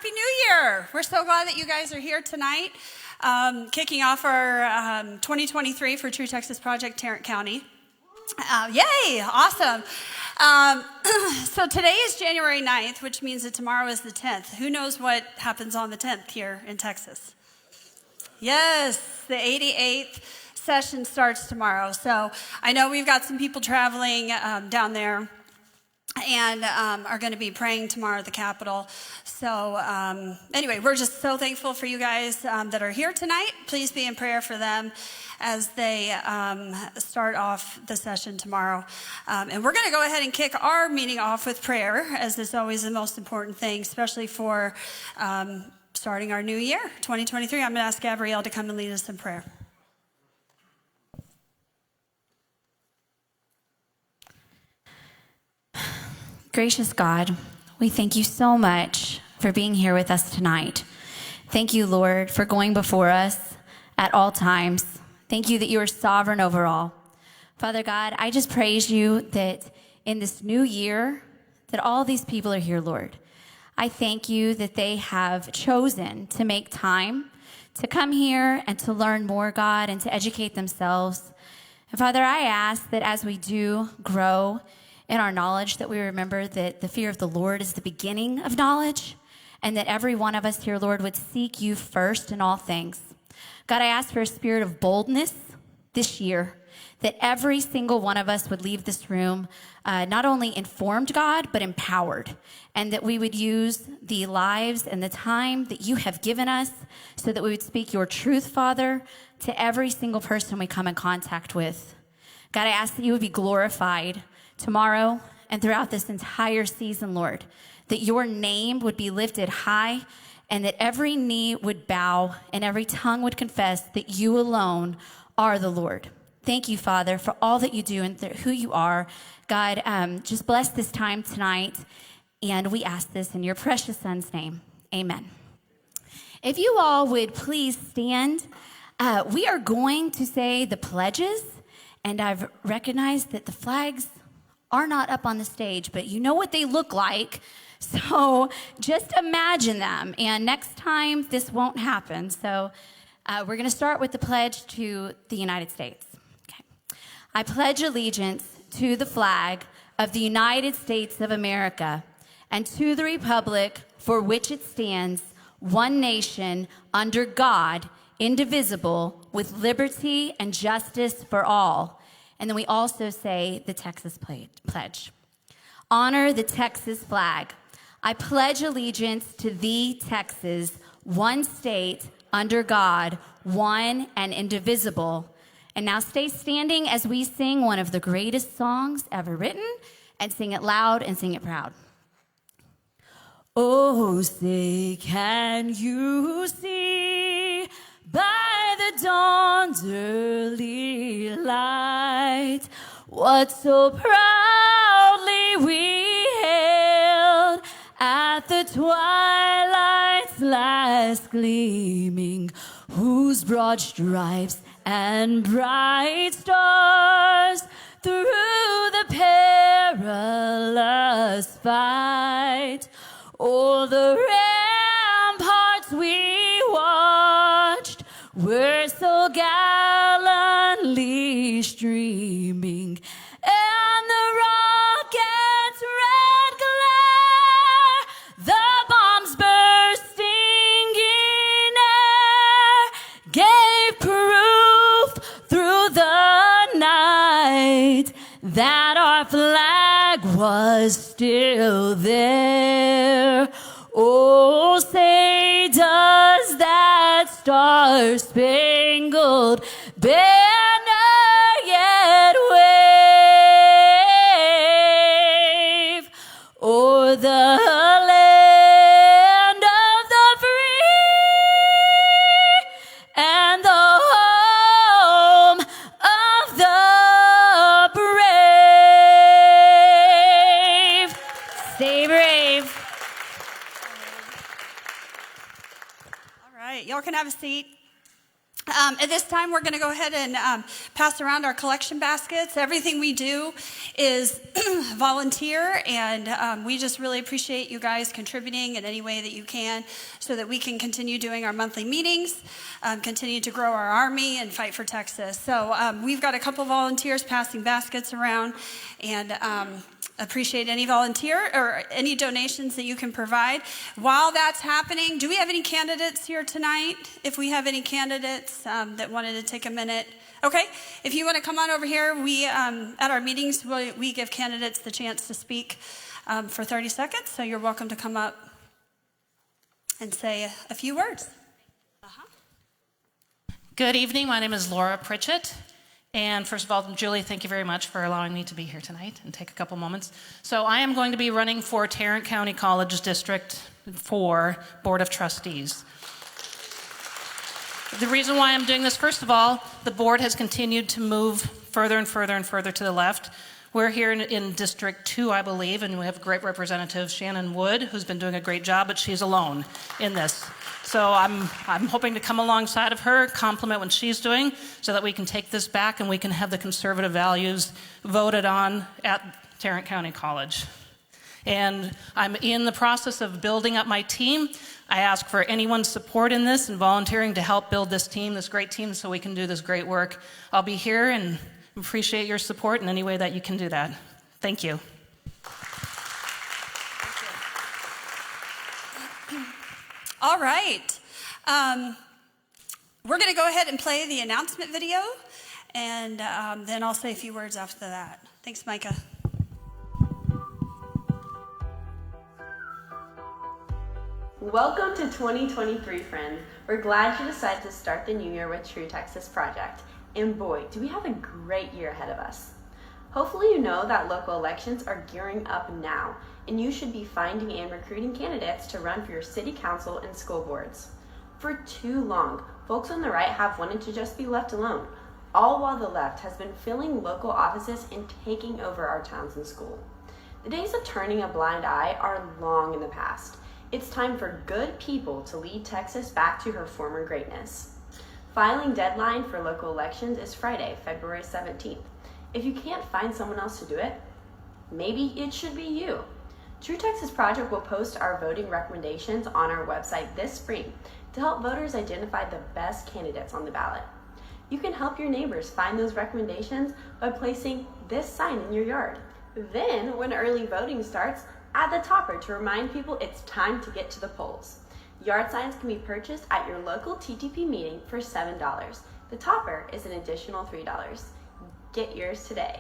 Happy New Year! We're so glad that you guys are here tonight, kicking off our 2023 for True Texas Project-Tarrant County. Yay! Awesome. So today is January 9th, which means that tomorrow is the 10th. Who knows what happens on the 10th here in Texas? Yes, the 88th session starts tomorrow. So I know we've got some people traveling down there and are going to be praying tomorrow at the Capitol. So anyway, we're just so thankful for you guys that are here tonight. Please be in prayer for them as they start off the session tomorrow. And we're going to go ahead and kick our meeting off with prayer, as is always the most important thing, especially for starting our new year, 2023. I'm going to ask Gabrielle to come and lead us in prayer. Gracious God, we thank you so much for being here with us tonight. Thank you, Lord, for going before us at all times. Thank you that you are sovereign over all. Father God, I just praise you that in this new year, that all these people are here, Lord. I thank you that they have chosen to make time to come here and to learn more, God, and to educate themselves. And Father, I ask that as we do grow in our knowledge, that we remember that the fear of the Lord is the beginning of knowledge, and that every one of us here, Lord, would seek you first in all things. God, I ask for a spirit of boldness this year, that every single one of us would leave this room not only informed, God, but empowered, and that we would use the lives and the time that you have given us so that we would speak your truth, Father, to every single person we come in contact with. God, I ask that you would be glorified tomorrow and throughout this entire season, Lord, that your name would be lifted high and that every knee would bow and every tongue would confess that you alone are the Lord. Thank you, Father, for all that you do and who you are. God, just bless this time tonight, and we ask this in your precious Son's name. Amen. If you all would please stand, we are going to say the pledges, and I've recognized that the flags are not up on the stage, but you know what they look like, so just imagine them, and next time this won't happen. So we're going to start with the pledge to the United States. Okay. I pledge allegiance to the flag of the United States of America and to the republic for which it stands, one nation, under God, indivisible, with liberty and justice for all. And then we also say the Texas pledge. Honor the Texas flag. I pledge allegiance to thee, Texas, one state, under God, one and indivisible. And now stay standing as we sing one of the greatest songs ever written, and sing it loud and sing it proud. Oh, say, can you see by the dawn's early light what so proudly we hailed at the twilight's last gleaming, whose broad stripes and bright stars through the perilous fight o'er the ramparts we watched were so gallantly streaming, and the rocket's red glare, the bombs bursting in air, gave proof through the night that our flag was still there. Oh, say, does that star-spangled banner yet wave o'er the land of the free and the home of the brave? Stay brave. All right, y'all can have a seat. At this time, we're going to go ahead and pass around our collection baskets. Everything we do is volunteer, and we just really appreciate you guys contributing in any way that you can so that we can continue doing our monthly meetings, continue to grow our army, and fight for Texas. So we've got a couple volunteers passing baskets around, and appreciate any volunteer or any donations that you can provide. While that's happening, do we have any candidates here tonight? If we have any candidates that wanted to take a minute. Okay, if you want to come on over here, we at our meetings, we give candidates the chance to speak for 30 seconds. So you're welcome to come up and say a few words. Good evening. My name is Laura Pritchett. And first of all, Julie, thank you very much for allowing me to be here tonight and take a couple moments. So I am going to be running for Tarrant County College District 4 Board of Trustees. The reason why I'm doing this, first of all, the board has continued to move further and further and further to the left. We're here in District 2, I believe, and we have a great representative, Shannon Wood, who's been doing a great job, but she's alone in this. So I'm hoping to come alongside of her, compliment what she's doing, so that we can take this back and we can have the conservative values voted on at Tarrant County College. And I'm in the process of building up my team. I ask for anyone's support in this and volunteering to help build this team, this great team, so we can do this great work. I'll be here and appreciate your support in any way that you can do that. Thank you. All right. We're going to go ahead and play the announcement video, and then I'll say a few words after that. Thanks, Micah. Welcome to 2023, friends. We're glad you decided to start the new year with True Texas Project. And boy, do we have a great year ahead of us. Hopefully you know that local elections are gearing up now, and you should be finding and recruiting candidates to run for your city council and school boards. For too long, folks on the right have wanted to just be left alone, all while the left has been filling local offices and taking over our towns and school. The days of turning a blind eye are long in the past. It's time for good people to lead Texas back to her former greatness. Filing deadline for local elections is Friday, February 17th. If you can't find someone else to do it, maybe it should be you. True Texas Project will post our voting recommendations on our website this spring to help voters identify the best candidates on the ballot. You can help your neighbors find those recommendations by placing this sign in your yard. Then, when early voting starts, add the topper to remind people it's time to get to the polls. Yard signs can be purchased at your local TTP meeting for $7. The topper is an additional $3. Get yours today.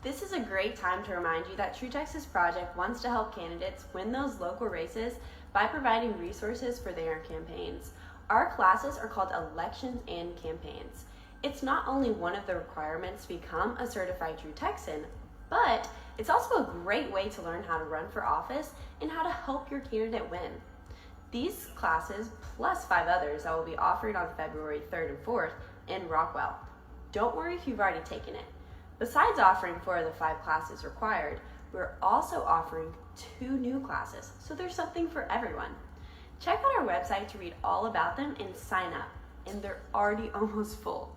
This is a great time to remind you that True Texas Project wants to help candidates win those local races by providing resources for their campaigns. Our classes are called Elections and Campaigns. It's not only one of the requirements to become a certified True Texan, but it's also a great way to learn how to run for office and how to help your candidate win. These classes, plus 5 others that will be offered on February 3rd and 4th in Rockwell. Don't worry if you've already taken it. Besides offering 4 of the 5 classes required, we're also offering 2 new classes, so there's something for everyone. Check out our website to read all about them and sign up, and they're already almost full.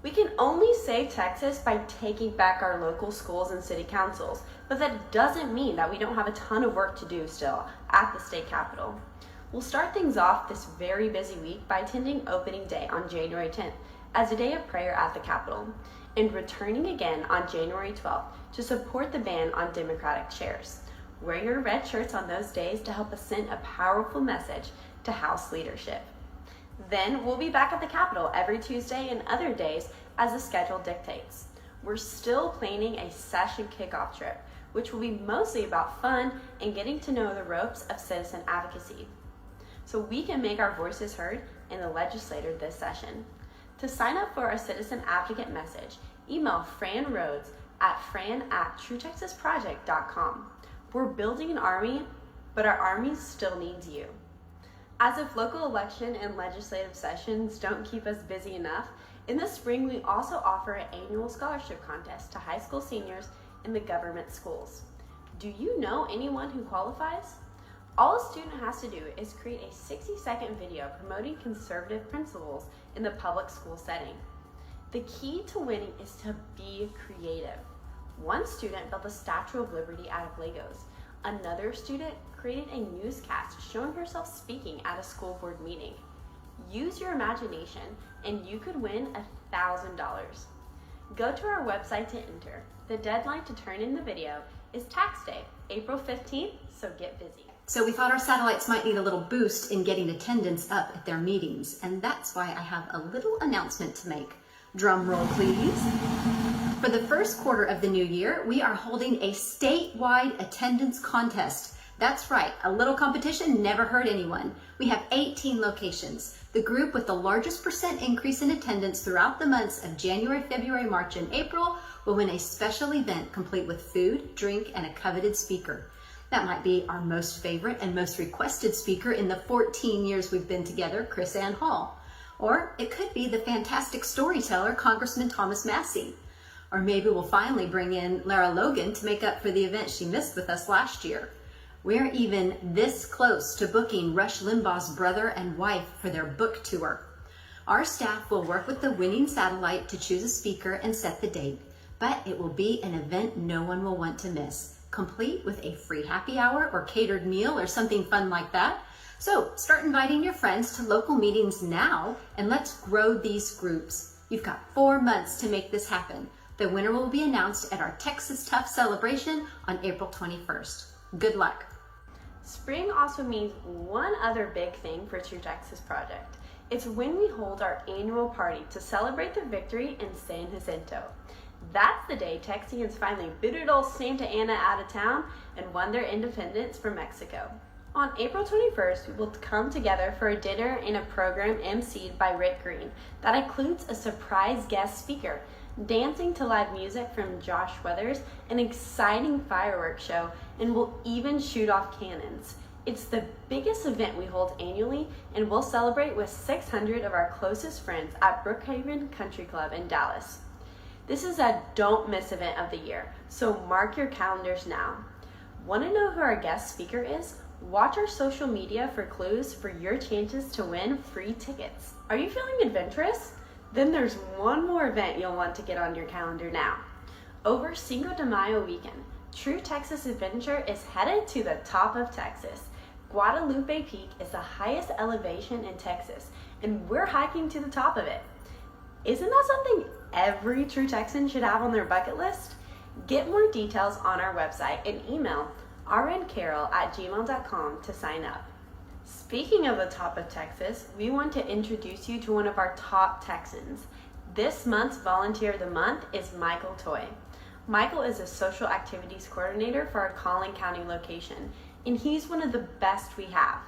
We can only save Texas by taking back our local schools and city councils, but that doesn't mean that we don't have a ton of work to do still at the state capitol. We'll start things off this very busy week by attending opening day on January 10th as a day of prayer at the Capitol, and returning again on January 12th to support the ban on Democratic chairs. Wear your red shirts on those days to help us send a powerful message to House leadership. Then we'll be back at the Capitol every Tuesday and other days as the schedule dictates. We're still planning a session kickoff trip, which will be mostly about fun and getting to know the ropes of citizen advocacy, so we can make our voices heard in the legislature this session. To sign up for a citizen advocate message, email Fran Rhodes at fran@truetexasproject.com. We're building an army, but our army still needs you. As if local election and legislative sessions don't keep us busy enough, in the spring we also offer an annual scholarship contest to high school seniors in the government schools. Do you know anyone who qualifies? All a student has to do is create a 60-second video promoting conservative principles in the public school setting. The key to winning is to be creative. One student built a Statue of Liberty out of Legos. Another student created a newscast showing herself speaking at a school board meeting. Use your imagination and you could win $1,000. Go to our website to enter. The deadline to turn in the video is tax day, April 15th, so get busy. So we thought our satellites might need a little boost in getting attendance up at their meetings, and that's why I have a little announcement to make. Drum roll, please. For the first quarter of the new year, we are holding a statewide attendance contest. That's right, a little competition never hurt anyone. We have 18 locations. The group with the largest percent increase in attendance throughout the months of January, February, March, and April will win a special event complete with food, drink, and a coveted speaker. That might be our most favorite and most requested speaker in the 14 years we've been together, Chris Ann Hall. Or it could be the fantastic storyteller, Congressman Thomas Massey. Or maybe we'll finally bring in Lara Logan to make up for the event she missed with us last year. We're even this close to booking Rush Limbaugh's brother and wife for their book tour. Our staff will work with the winning satellite to choose a speaker and set the date, but it will be an event no one will want to miss, complete with a free happy hour or catered meal or something fun like that. So start inviting your friends to local meetings now and let's grow these groups. You've got 4 months to make this happen. The winner will be announced at our Texas Tough celebration on April 21st. Good luck. Spring also means one other big thing for True Texas Project. It's when we hold our annual party to celebrate the victory in San Jacinto. That's the day Texians finally booted old Santa Ana out of town and won their independence from Mexico. On April 21st, we will come together for a dinner and a program emceed by Rick Green that includes a surprise guest speaker, dancing to live music from Josh Weathers, an exciting fireworks show, and we'll even shoot off cannons. It's the biggest event we hold annually, and we'll celebrate with 600 of our closest friends at Brookhaven Country Club in Dallas. This is a don't miss event of the year, so mark your calendars now. Want to know who our guest speaker is? Watch our social media for clues for your chances to win free tickets. Are you feeling adventurous? Then there's one more event you'll want to get on your calendar now. Over Cinco de Mayo weekend, True Texas Adventure is headed to the top of Texas. Guadalupe Peak is the highest elevation in Texas, and we're hiking to the top of it. Isn't that something every True Texan should have on their bucket list? Get more details on our website and email rncarol@gmail.com to sign up. Speaking of the top of Texas, we want to introduce you to one of our top Texans. This month's Volunteer of the Month is Michael Toy. Michael is a social activities coordinator for our Collin County location, and he's one of the best we have.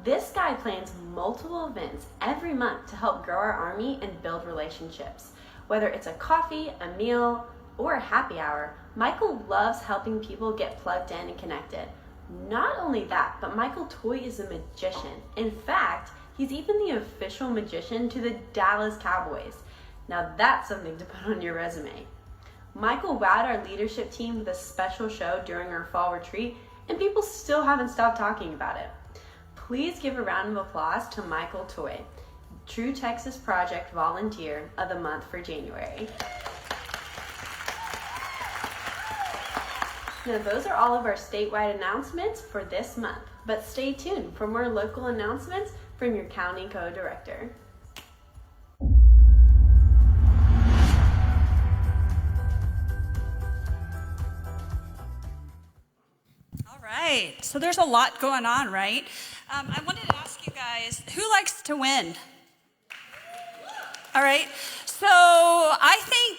This guy plans multiple events every month to help grow our Army and build relationships. Whether it's a coffee, a meal, or a happy hour, Michael loves helping people get plugged in and connected. Not only that, but Michael Toy is a magician. In fact, he's even the official magician to the Dallas Cowboys. Now that's something to put on your resume. Michael wowed our leadership team with a special show during our fall retreat, and people still haven't stopped talking about it. Please give a round of applause to Michael Toy, True Texas Project Volunteer of the Month for January. Now those are all of our statewide announcements for this month, but stay tuned for more local announcements from your county co-director. All right, so there's a lot going on, right? I wanted to ask you guys, who likes to win? All right, so I think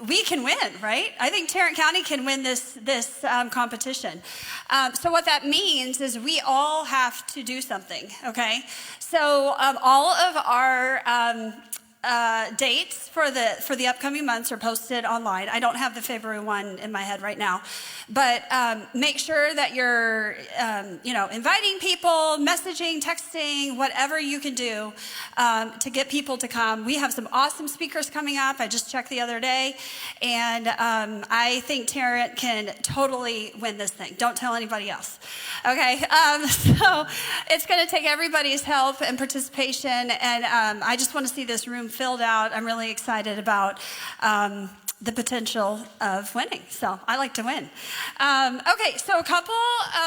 we can win, right? I think Tarrant County can win this competition. So what that means is we all have to do something, okay? So all of our dates for the upcoming months are posted online. I don't have the February one in my head right now, but make sure that you're inviting people, messaging, texting, whatever you can do to get people to come. We have some awesome speakers coming up. I just checked the other day, and I think Tarrant can totally win this thing. Don't tell anybody else. Okay, so it's going to take everybody's help and participation, and I just want to see this room filled out. I'm really excited about the potential of winning. So I like to win. Okay, so a couple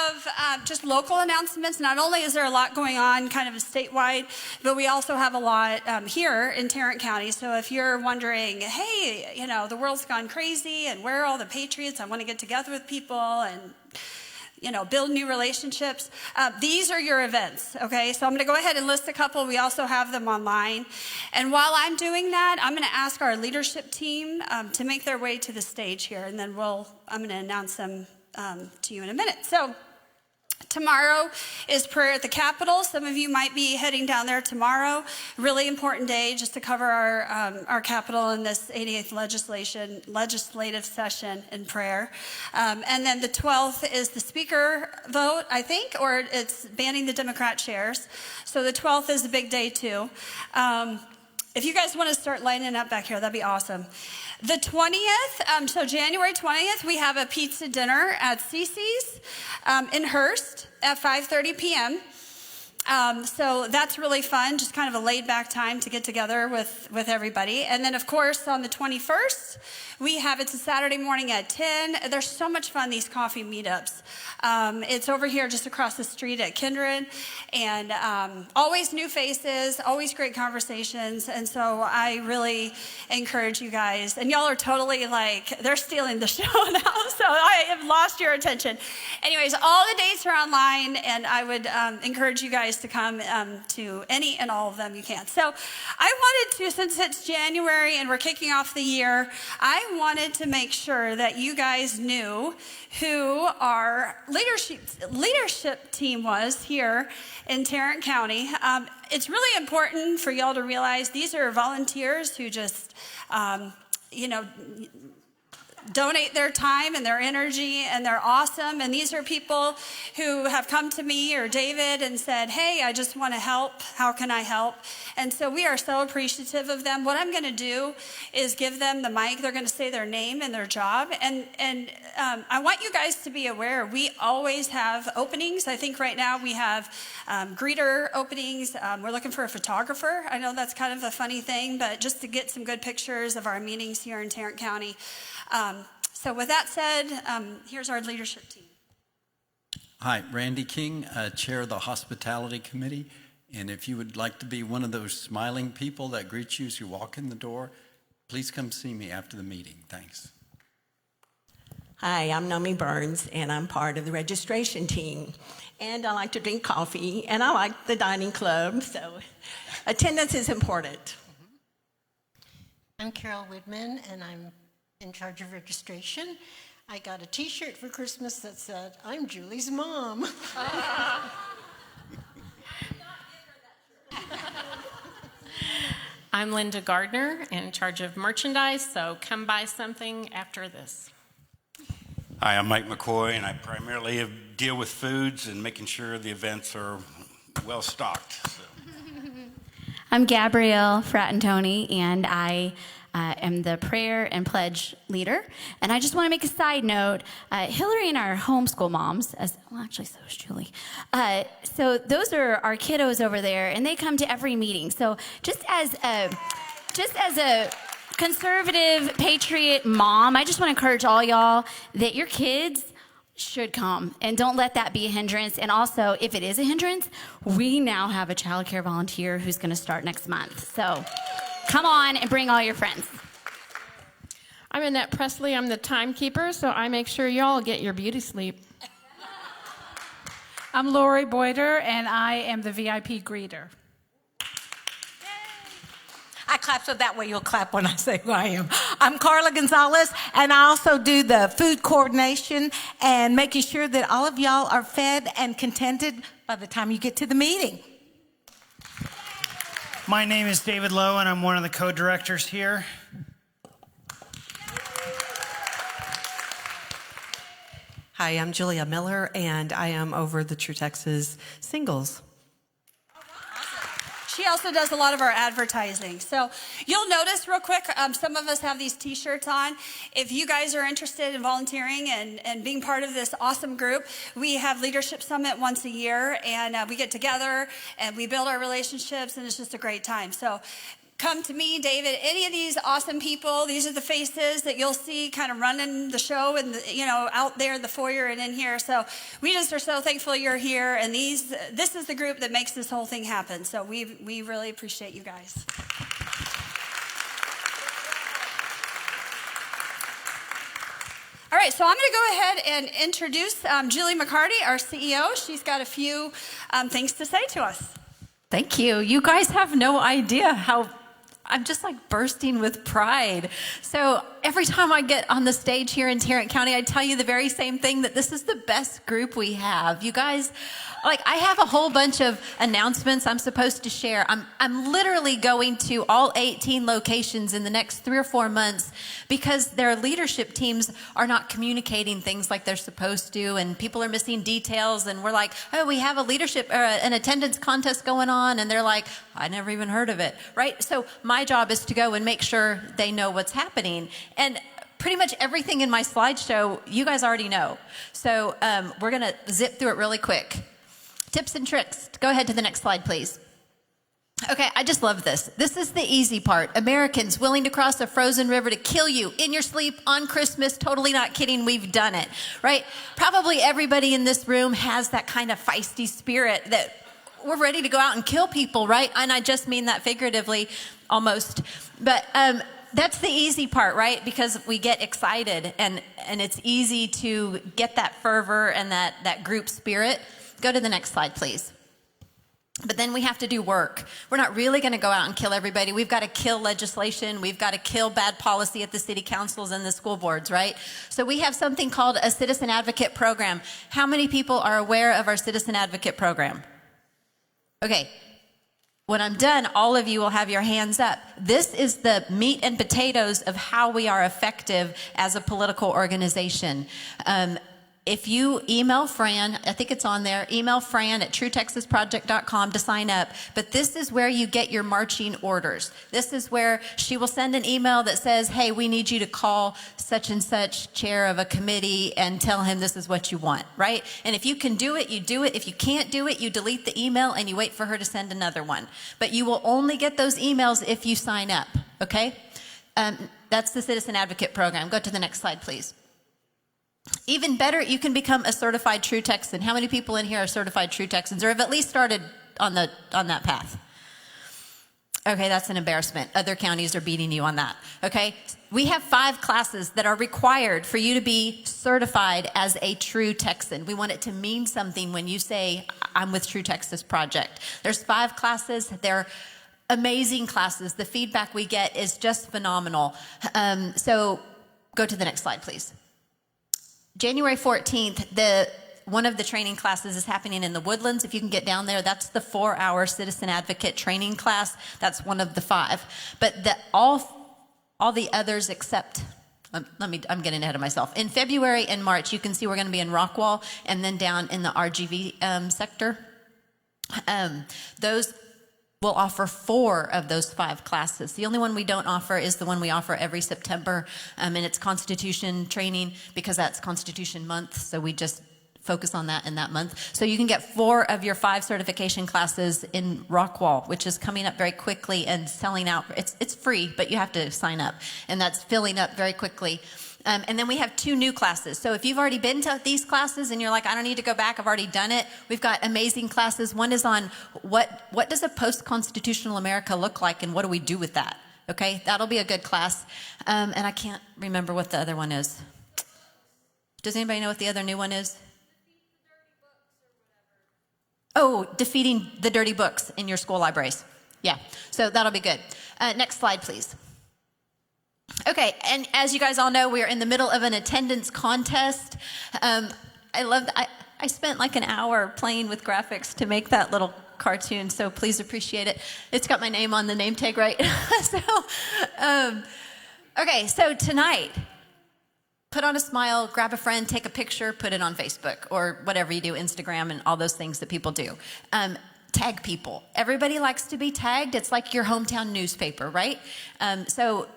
of just local announcements. Not only is there a lot going on kind of statewide, but we also have a lot here in Tarrant County. So if you're wondering, hey, the world's gone crazy and where are all the patriots? I want to get together with people and build new relationships. These are your events, okay? So I'm going to go ahead and list a couple. We also have them online. And while I'm doing that, I'm going to ask our leadership team to make their way to the stage here, and then I'm going to announce them to you in a minute. So tomorrow is prayer at the Capitol. Some of you might be heading down there tomorrow. Really important day just to cover our Capitol in this 88th legislative session in prayer. And then the 12th is the speaker vote, I think, or it's banning the Democrat chairs. So the 12th is a big day too. If you guys want to start lining up back here, that'd be awesome. The 20th, so January 20th, we have a pizza dinner at Cece's in Hearst at 5:30 p.m. So that's really fun, just kind of a laid-back time to get together with everybody. And then, of course, on the 21st, it's a Saturday morning at 10. There's so much fun, these coffee meetups. It's over here just across the street at Kindred, and always new faces, always great conversations. And so I really encourage you guys. And y'all are totally they're stealing the show now, so I have lost your attention. Anyways, all the dates are online, and I would encourage you guys to come to any and all of them you can. So I wanted to, since it's January and we're kicking off the year, I wanted to make sure that you guys knew who our leadership team was here in Tarrant County. It's really important for y'all to realize these are volunteers who just, donate their time and their energy, and they're awesome. And these are people who have come to me or David and said, hey, I just want to help. How can I help? And so we are so appreciative of them. What I'm going to do is give them the mic. They're going to say their name and their job. And I want you guys to be aware, we always have openings. I think right now we have greeter openings. We're looking for a photographer. I know that's kind of a funny thing, but just to get some good pictures of our meetings here in Tarrant County. So with that said, here's our leadership team. Hi, Randy King, Chair of the Hospitality Committee. And if you would like to be one of those smiling people that greet you as you walk in the door, please come see me after the meeting. Thanks. Hi, I'm Nomi Burns, and I'm part of the registration team. And I like to drink coffee, and I like the dining club, so attendance is important. I'm Carol Widman, and I'm in charge of registration. I got a t-shirt for Christmas that said, I'm Julie's mom. I'm Linda Gardner, in charge of merchandise, so come buy something after this. Hi, I'm Mike McCoy, and I primarily deal with foods and making sure the events are well stocked. So. I'm Gabrielle Fratantoni, and I am the prayer and pledge leader. And I just want to make a side note. Hillary and our homeschool moms, actually so is Julie. So those are our kiddos over there, and they come to every meeting. So just as a conservative patriot mom, I just want to encourage all y'all that your kids should come, and don't let that be a hindrance. And also, if it is a hindrance, we now have a child care volunteer who's going to start next month. So come on and bring all your friends. I'm Annette Presley. I'm the timekeeper, so I make sure y'all get your beauty sleep. I'm Lori Boyder, and I am the VIP greeter. I clap so that way you'll clap when I say who I am. I'm Carla Gonzalez, and I also do the food coordination and making sure that all of y'all are fed and contented by the time you get to the meeting. My name is David Lowe, and I'm one of the co-directors here. Hi, I'm Julia Miller, and I am over the True Texas Singles. She also does a lot of our advertising. So you'll notice real quick, some of us have these t-shirts on. If you guys are interested in volunteering and being part of this awesome group, we have Leadership Summit once a year, and we get together and we build our relationships, and it's just a great time. So come to me, David, any of these awesome people. These are the faces that you'll see kind of running the show and, out there in the foyer and in here. So we just are so thankful you're here. And this is the group that makes this whole thing happen. So we really appreciate you guys. All right, so I'm going to go ahead and introduce Julie McCarty, our CEO. She's got a few things to say to us. Thank you. You guys have no idea how I'm just like bursting with pride. So every time I get on the stage here in Tarrant County, I tell you the very same thing, that this is the best group we have. You guys, I have a whole bunch of announcements I'm supposed to share. I'm literally going to all 18 locations in the next 3 or 4 months because their leadership teams are not communicating things like they're supposed to, and people are missing details, and we're like, oh, we have an attendance contest going on, and they're like, I never even heard of it, right? So my job is to go and make sure they know what's happening. And pretty much everything in my slideshow, you guys already know. So we're going to zip through it really quick. Tips and tricks. Go ahead to the next slide, please. Okay, I just love this. This is the easy part. Americans willing to cross a frozen river to kill you in your sleep on Christmas. Totally not kidding. We've done it, right? Probably everybody in this room has that kind of feisty spirit that we're ready to go out and kill people, right? And I just mean that figuratively, almost. But that's the easy part, right? Because we get excited, and it's easy to get that fervor and that group spirit. Go to the next slide, please. But then we have to do work. We're not really going to go out and kill everybody. We've got to kill legislation. We've got to kill bad policy at the city councils and the school boards, right? So we have something called a citizen advocate program. How many people are aware of our citizen advocate program? Okay. When I'm done, all of you will have your hands up. This is the meat and potatoes of how we are effective as a political organization. If you email Fran, I think it's on there, email Fran at truetexasproject.com to sign up. But this is where you get your marching orders. This is where she will send an email that says, hey, we need you to call such and such chair of a committee and tell him this is what you want, right? And if you can do it, you do it. If you can't do it, you delete the email and you wait for her to send another one. But you will only get those emails if you sign up, okay? That's the Citizen Advocate Program. Go to the next slide, please. Even better, you can become a certified True Texan. How many people in here are certified True Texans or have at least started on that path? Okay, that's an embarrassment. Other counties are beating you on that, okay? We have 5 classes that are required for you to be certified as a True Texan. We want it to mean something when you say, I'm with True Texas Project. There's 5 classes. They're amazing classes. The feedback we get is just phenomenal. So go to the next slide, please. January 14th, one of the training classes is happening in the Woodlands. If you can get down there, that's the 4-hour Citizen Advocate training class. That's one of the 5. But all the others except, I'm getting ahead of myself. In February and March, you can see we're going to be in Rockwall and then down in the RGV sector. Those will offer 4 of those 5 classes. The only one we don't offer is the one we offer every September, and it's Constitution training because that's Constitution month, so we just focus on that in that month. So you can get 4 of your 5 certification classes in Rockwall, which is coming up very quickly and selling out. It's free, but you have to sign up, and that's filling up very quickly. And then we have 2 new classes. So if you've already been to these classes and you're like, I don't need to go back, I've already done it, we've got amazing classes. One is on what does a post-constitutional America look like and what do we do with that? Okay, that'll be a good class. And I can't remember what the other one is. Does anybody know what the other new one is? Oh, defeating the dirty books in your school libraries. Yeah, so that'll be good. Next slide, please. Okay, and as you guys all know, we are in the middle of an attendance contest. I spent like an hour playing with graphics to make that little cartoon, so please appreciate it. It's got my name on the name tag, right? Okay, so tonight, put on a smile, grab a friend, take a picture, put it on Facebook or whatever you do, Instagram and all those things that people do. Tag people. Everybody likes to be tagged. It's like your hometown newspaper, right? So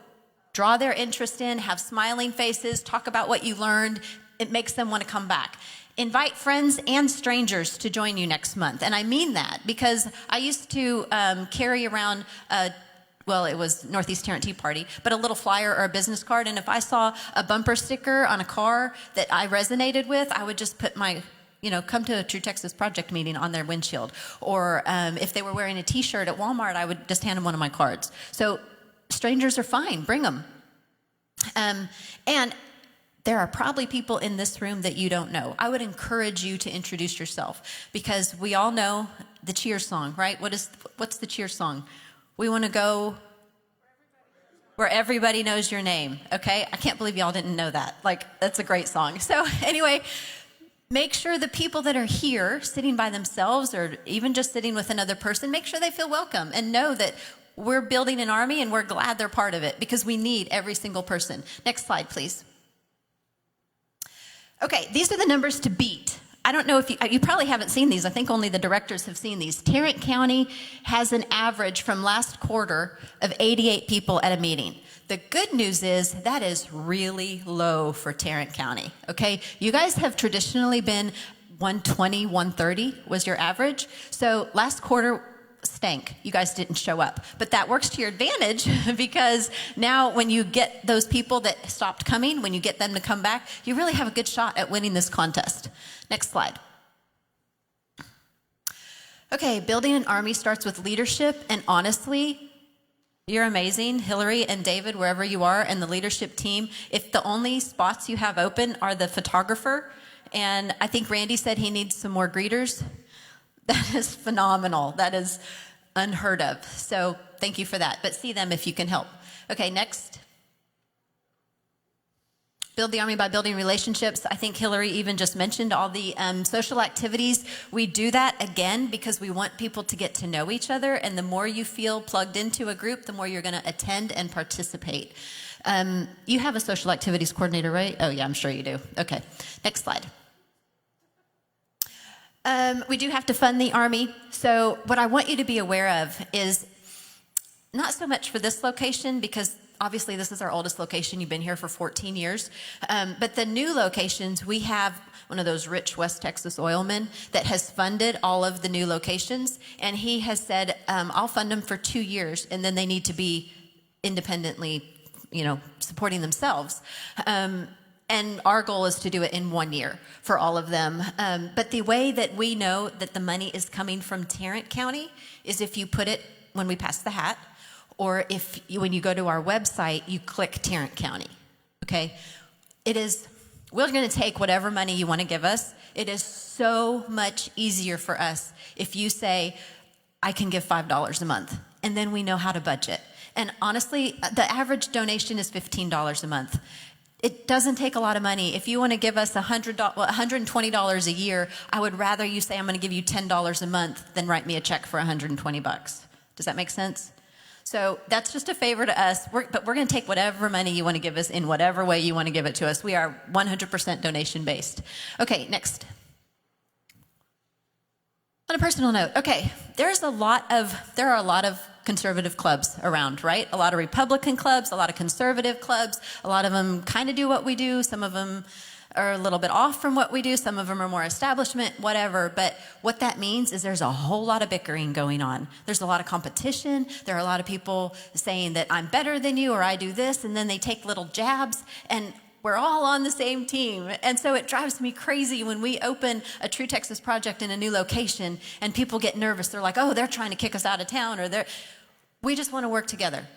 draw their interest in, have smiling faces, talk about what you learned. It makes them want to come back. Invite friends and strangers to join you next month. And I mean that because I used to carry around it was Northeast Tarrant Tea Party, but a little flyer or a business card. And if I saw a bumper sticker on a car that I resonated with, I would just put my, come to a True Texas Project meeting on their windshield. Or if they were wearing a t-shirt at Walmart, I would just hand them one of my cards. So strangers are fine, bring them. And there are probably people in this room that you don't know. I would encourage you to introduce yourself because we all know the cheer song, right? What's the cheer song? We want to go where everybody knows your name, okay? I can't believe y'all didn't know that. That's a great song. So anyway, make sure the people that are here sitting by themselves or even just sitting with another person, make sure they feel welcome and know that we're building an army and we're glad they're part of it because we need every single person. Next slide, please. Okay, these are the numbers to beat. I don't know if you probably haven't seen these. I think only the directors have seen these. Tarrant County has an average from last quarter of 88 people at a meeting. The good news is that is really low for Tarrant County, okay? You guys have traditionally been 120, 130 was your average. So last quarter stank. You guys didn't show up. But that works to your advantage because now when you get those people that stopped coming, when you get them to come back, you really have a good shot at winning this contest. Next slide. Okay, building an army starts with leadership, and honestly, you're amazing, Hillary and David, wherever you are, and the leadership team. If the only spots you have open are the photographer, and I think Randy said he needs some more greeters, that is phenomenal. That is unheard of. So thank you for that. But see them if you can help. Okay, next. Build the army by building relationships. I think Hillary even just mentioned all the social activities. We do that again because we want people to get to know each other. And the more you feel plugged into a group, the more you're going to attend and participate. You have a social activities coordinator, right? Oh, yeah, I'm sure you do. Okay, next slide. We do have to fund the Army. So what I want you to be aware of is not so much for this location because obviously this is our oldest location. You've been here for 14 years. But the new locations, we have one of those rich West Texas oilmen that has funded all of the new locations. And he has said, I'll fund them for 2 years and then they need to be independently, supporting themselves. And our goal is to do it in 1 year for all of them. But the way that we know that the money is coming from Tarrant County is if you put it when we pass the hat, or when you go to our website, you click Tarrant County, okay? We're gonna take whatever money you wanna give us. It is so much easier for us if you say, I can give $5 a month, and then we know how to budget. And honestly, the average donation is $15 a month. It doesn't take a lot of money. If you want to give us $120 a year, I would rather you say I'm going to give you $10 a month than write me a check for $120. Does that make sense? So that's just a favor to us. But we're going to take whatever money you want to give us in whatever way you want to give it to us. We are 100% donation based. Okay, next. On a personal note, okay, there are a lot of conservative clubs around, right? A lot of Republican clubs, a lot of conservative clubs. A lot of them kind of do what we do. Some of them are a little bit off from what we do. Some of them are more establishment, whatever. But what that means is there's a whole lot of bickering going on. There's a lot of competition. There are a lot of people saying that I'm better than you or I do this, and then they take little jabs, and we're all on the same team. And so it drives me crazy when we open a True Texas Project in a new location and people get nervous. They're like, oh, they're trying to kick us out of town, or we just want to work together.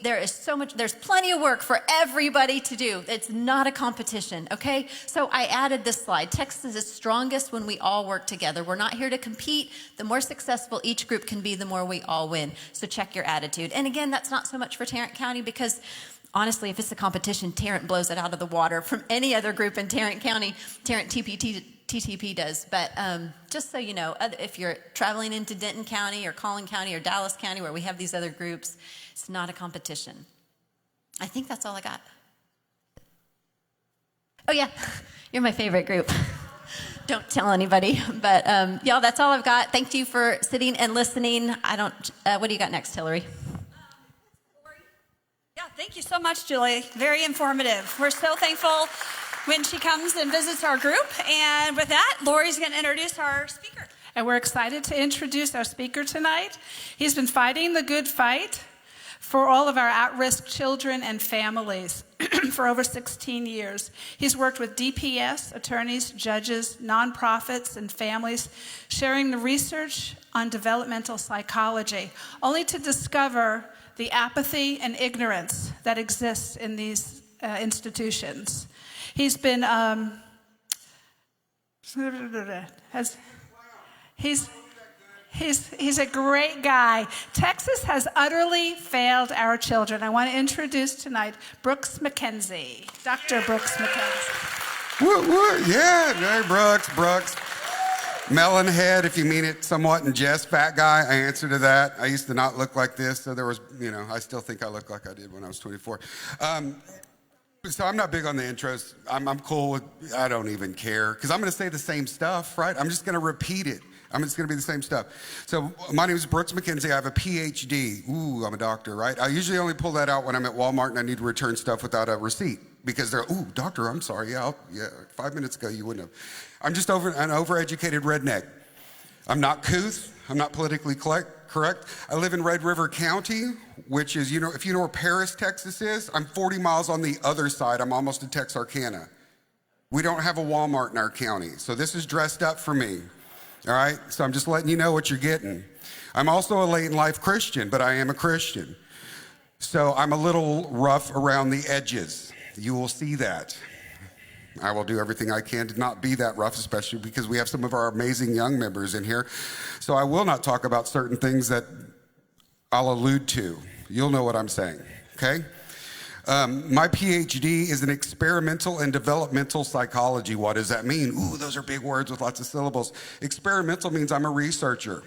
There's plenty of work for everybody to do. It's not a competition, okay? So I added this slide. Texas is strongest when we all work together. We're not here to compete. The more successful each group can be, the more we all win. So check your attitude. And again, that's not so much for Tarrant County because honestly, if it's a competition, Tarrant blows it out of the water from any other group in Tarrant County. Tarrant TPT TTP does. But just so you know, if you're traveling into Denton County or Collin County or Dallas County where we have these other groups, it's not a competition. I think that's all I got. Oh yeah, you're my favorite group. Don't tell anybody, but y'all, that's all I've got. Thank you for sitting and listening. What do you got next, Hillary? Yeah, thank you so much, Julie. Very informative. We're so thankful when she comes and visits our group. And with that, Lori's going to introduce our speaker. And we're excited to introduce our speaker tonight. He's been fighting the good fight for all of our at-risk children and families for over 16 years. He's worked with DPS, attorneys, judges, nonprofits, and families, sharing the research on developmental psychology, only to discover the apathy and ignorance that exists in these institutions. He's been, He's a great guy. Texas has utterly failed our children. I want to introduce tonight Brooks McKenzie, Dr. Brooks McKenzie. Woo. Yeah, hey, Brooks. Melon head, if you mean it somewhat in jest. Fat guy, I answer to that. I used to not look like this, so there was, I still think I look like I did when I was 24. So I'm not big on the intros. I'm cool with, I don't even care, because I'm going to say the same stuff, right? I'm just going to repeat it. It's going to be the same stuff. So my name is Brooks McKenzie. I have a PhD. Ooh, I'm a doctor, right? I usually only pull that out when I'm at Walmart and I need to return stuff without a receipt because they're, ooh, doctor, I'm sorry. Yeah, 5 minutes ago you wouldn't have. I'm just an overeducated redneck. I'm not couth. I'm not politically correct. I live in Red River County, which is, if you know where Paris, Texas is, I'm 40 miles on the other side. I'm almost in Texarkana. We don't have a Walmart in our county. So this is dressed up for me. All right, so I'm just letting you know what you're getting. I'm also a late in life Christian, but I am a Christian. So I'm a little rough around the edges. You will see that. I will do everything I can to not be that rough, especially because we have some of our amazing young members in here. So I will not talk about certain things that I'll allude to. You'll know what I'm saying, okay? My PhD is in experimental and developmental psychology. What does that mean? Ooh, those are big words with lots of syllables. Experimental means I'm a researcher.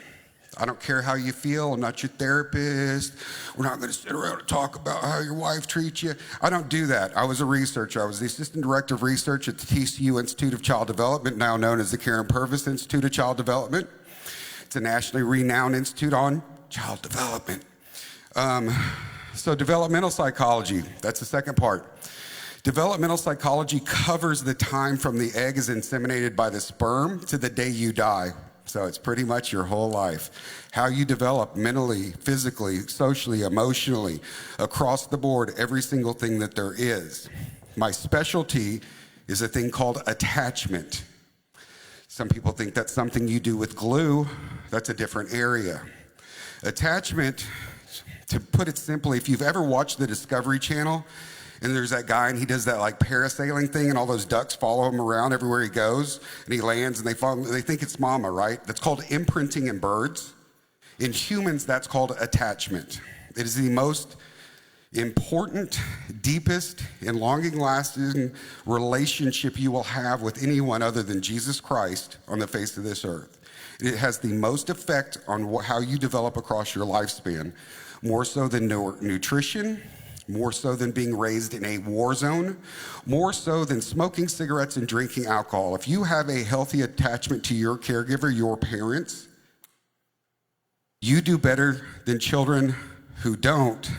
I don't care how you feel. I'm not your therapist. We're not going to sit around and talk about how your wife treats you. I don't do that. I was a researcher. I was the assistant director of research at the TCU Institute of Child Development, now known as the Karen Purvis Institute of Child Development. It's a nationally renowned institute on child development. So developmental psychology, that's the second part. Developmental psychology covers the time from the egg is inseminated by the sperm to the day you die. So it's pretty much your whole life. How you develop mentally, physically, socially, emotionally, across the board, every single thing that there is. My specialty is a thing called attachment. Some people think that's something you do with glue. That's a different area. Attachment, to put it simply, if you've ever watched the Discovery Channel, and there's that guy and he does that like parasailing thing and all those ducks follow him around everywhere he goes and he lands and they think it's mama, right? That's called imprinting in birds. In humans, that's called attachment. It is the most important, deepest, and longing-lasting relationship you will have with anyone other than Jesus Christ on the face of this earth. It has the most effect on how you develop across your lifespan, more so than nutrition, more so than being raised in a war zone, more so than smoking cigarettes and drinking alcohol. If you have a healthy attachment to your caregiver, your parents, you do better than children who don't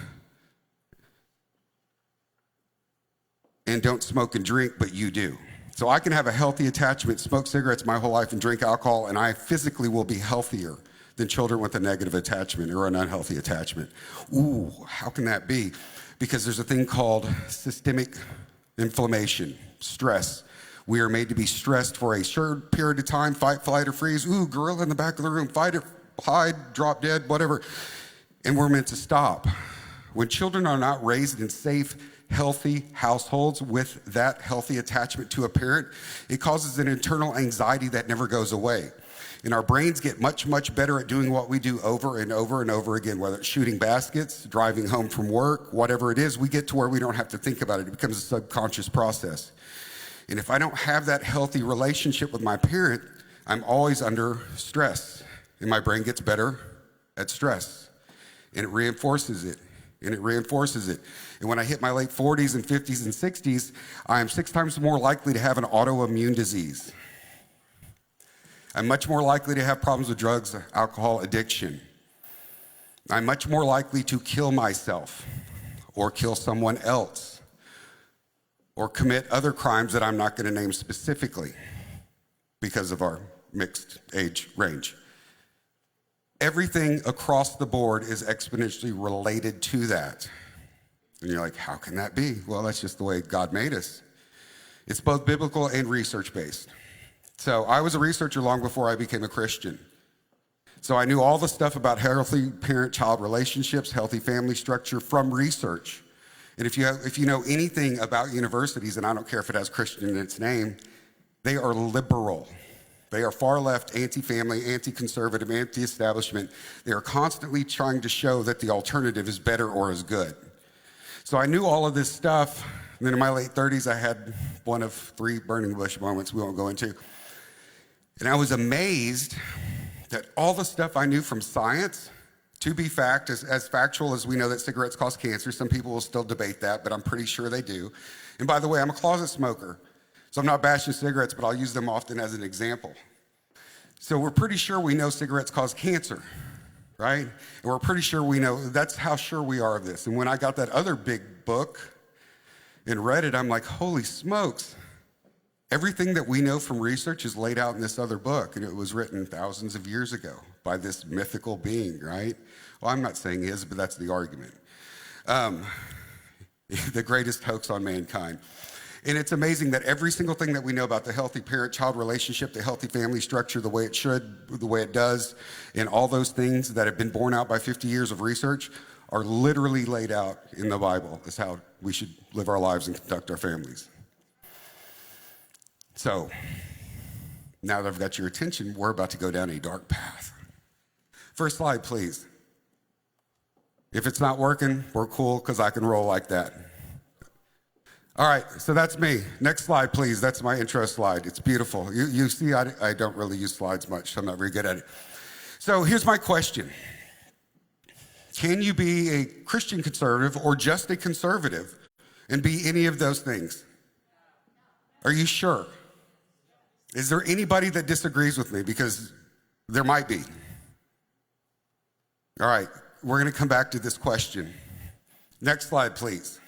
and don't smoke and drink, but you do. So I can have a healthy attachment, smoke cigarettes my whole life and drink alcohol, and I physically will be healthier than children with a negative attachment or an unhealthy attachment. Ooh, how can that be? Because there's a thing called systemic inflammation, stress. We are made to be stressed for a short period of time, fight, flight, or freeze. Ooh, gorilla in the back of the room, fight or hide, drop dead, whatever. And we're meant to stop. When children are not raised in safe, healthy households with that healthy attachment to a parent, it causes an internal anxiety that never goes away. And our brains get much, much better at doing what we do over and over and over again, whether it's shooting baskets, driving home from work, whatever it is, we get to where we don't have to think about it. It becomes a subconscious process. And if I don't have that healthy relationship with my parent, I'm always under stress. And my brain gets better at stress. And it reinforces it. And it reinforces it. And when I hit my late 40s and 50s and 60s, I am 6 times more likely to have an autoimmune disease. I'm much more likely to have problems with drugs, alcohol addiction. I'm much more likely to kill myself or kill someone else or commit other crimes that I'm not going to name specifically because of our mixed age range. Everything across the board is exponentially related to that. And you're like, how can that be? Well, that's just the way God made us. It's both biblical and research-based. So I was a researcher long before I became a Christian. So I knew all the stuff about healthy parent-child relationships, healthy family structure from research. And if you know anything about universities, and I don't care if it has Christian in its name, they are liberal. They are far left, anti-family, anti-conservative, anti-establishment. They are constantly trying to show that the alternative is better or is good. So I knew all of this stuff. And then in my late 30s, I had one of 3 burning bush moments we won't go into. And I was amazed that all the stuff I knew from science, to be fact, as factual as we know that cigarettes cause cancer, some people will still debate that, but I'm pretty sure they do. And by the way, I'm a closet smoker. So I'm not bashing cigarettes, but I'll use them often as an example. So we're pretty sure we know cigarettes cause cancer, right? And we're pretty sure we know, that's how sure we are of this. And when I got that other big book and read it, I'm like, holy smokes. Everything that we know from research is laid out in this other book, and it was written thousands of years ago by this mythical being, right? Well, I'm not saying his, but that's the argument. The greatest hoax on mankind. And it's amazing that every single thing that we know about the healthy parent-child relationship, the healthy family structure, the way it should, the way it does, and all those things that have been borne out by 50 years of research are literally laid out in the Bible as how we should live our lives and conduct our families. So, now that I've got your attention, we're about to go down a dark path. First slide, please. If it's not working, we're cool, because I can roll like that. All right, so that's me. Next slide, please. That's my intro slide. It's beautiful. You see, I don't really use slides much, so I'm not very good at it. So here's my question. Can you be a Christian conservative or just a conservative and be any of those things? Are you sure? Is there anybody that disagrees with me? Because there might be. All right, we're going to come back to this question. Next slide, please.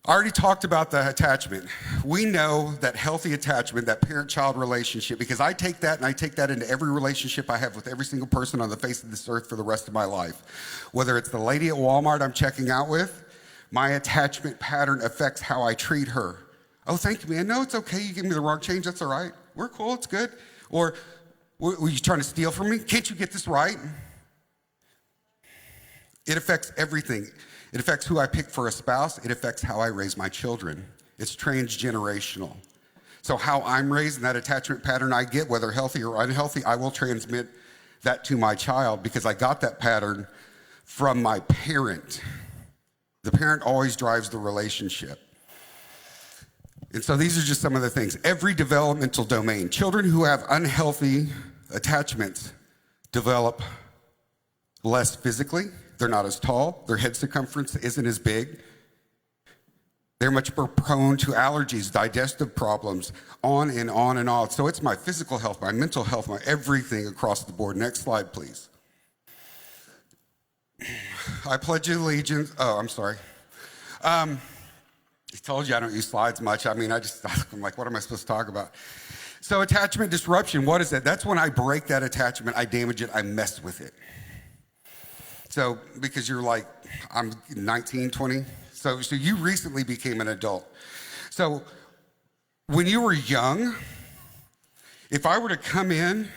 I already talked about the attachment. We know that healthy attachment, that parent-child relationship, because I take that and I take that into every relationship I have with every single person on the face of this earth for the rest of my life. Whether it's the lady at Walmart I'm checking out with, my attachment pattern affects how I treat her. Oh, thank you, man. No, it's okay. You give me the wrong change. That's all right. We're cool. It's good. Or, were you trying to steal from me? Can't you get this right? It affects everything. It affects who I pick for a spouse. It affects how I raise my children. It's transgenerational. So how I'm raised and that attachment pattern I get, whether healthy or unhealthy, I will transmit that to my child because I got that pattern from my parent. The parent always drives the relationship. And so these are just some of the things. Every developmental domain. Children who have unhealthy attachments develop less physically. They're not as tall. Their head circumference isn't as big. They're much more prone to allergies, digestive problems, on and on and on. So it's my physical health, my mental health, my everything across the board. Next slide, please. I pledge allegiance. Oh, I'm sorry. I told you I don't use slides much. I mean, I'm like, what am I supposed to talk about? So attachment disruption, what is that? That's when I break that attachment, I damage it, I mess with it. So, because you're like, I'm 19, 20, so you recently became an adult. So, when you were young, if I were to come in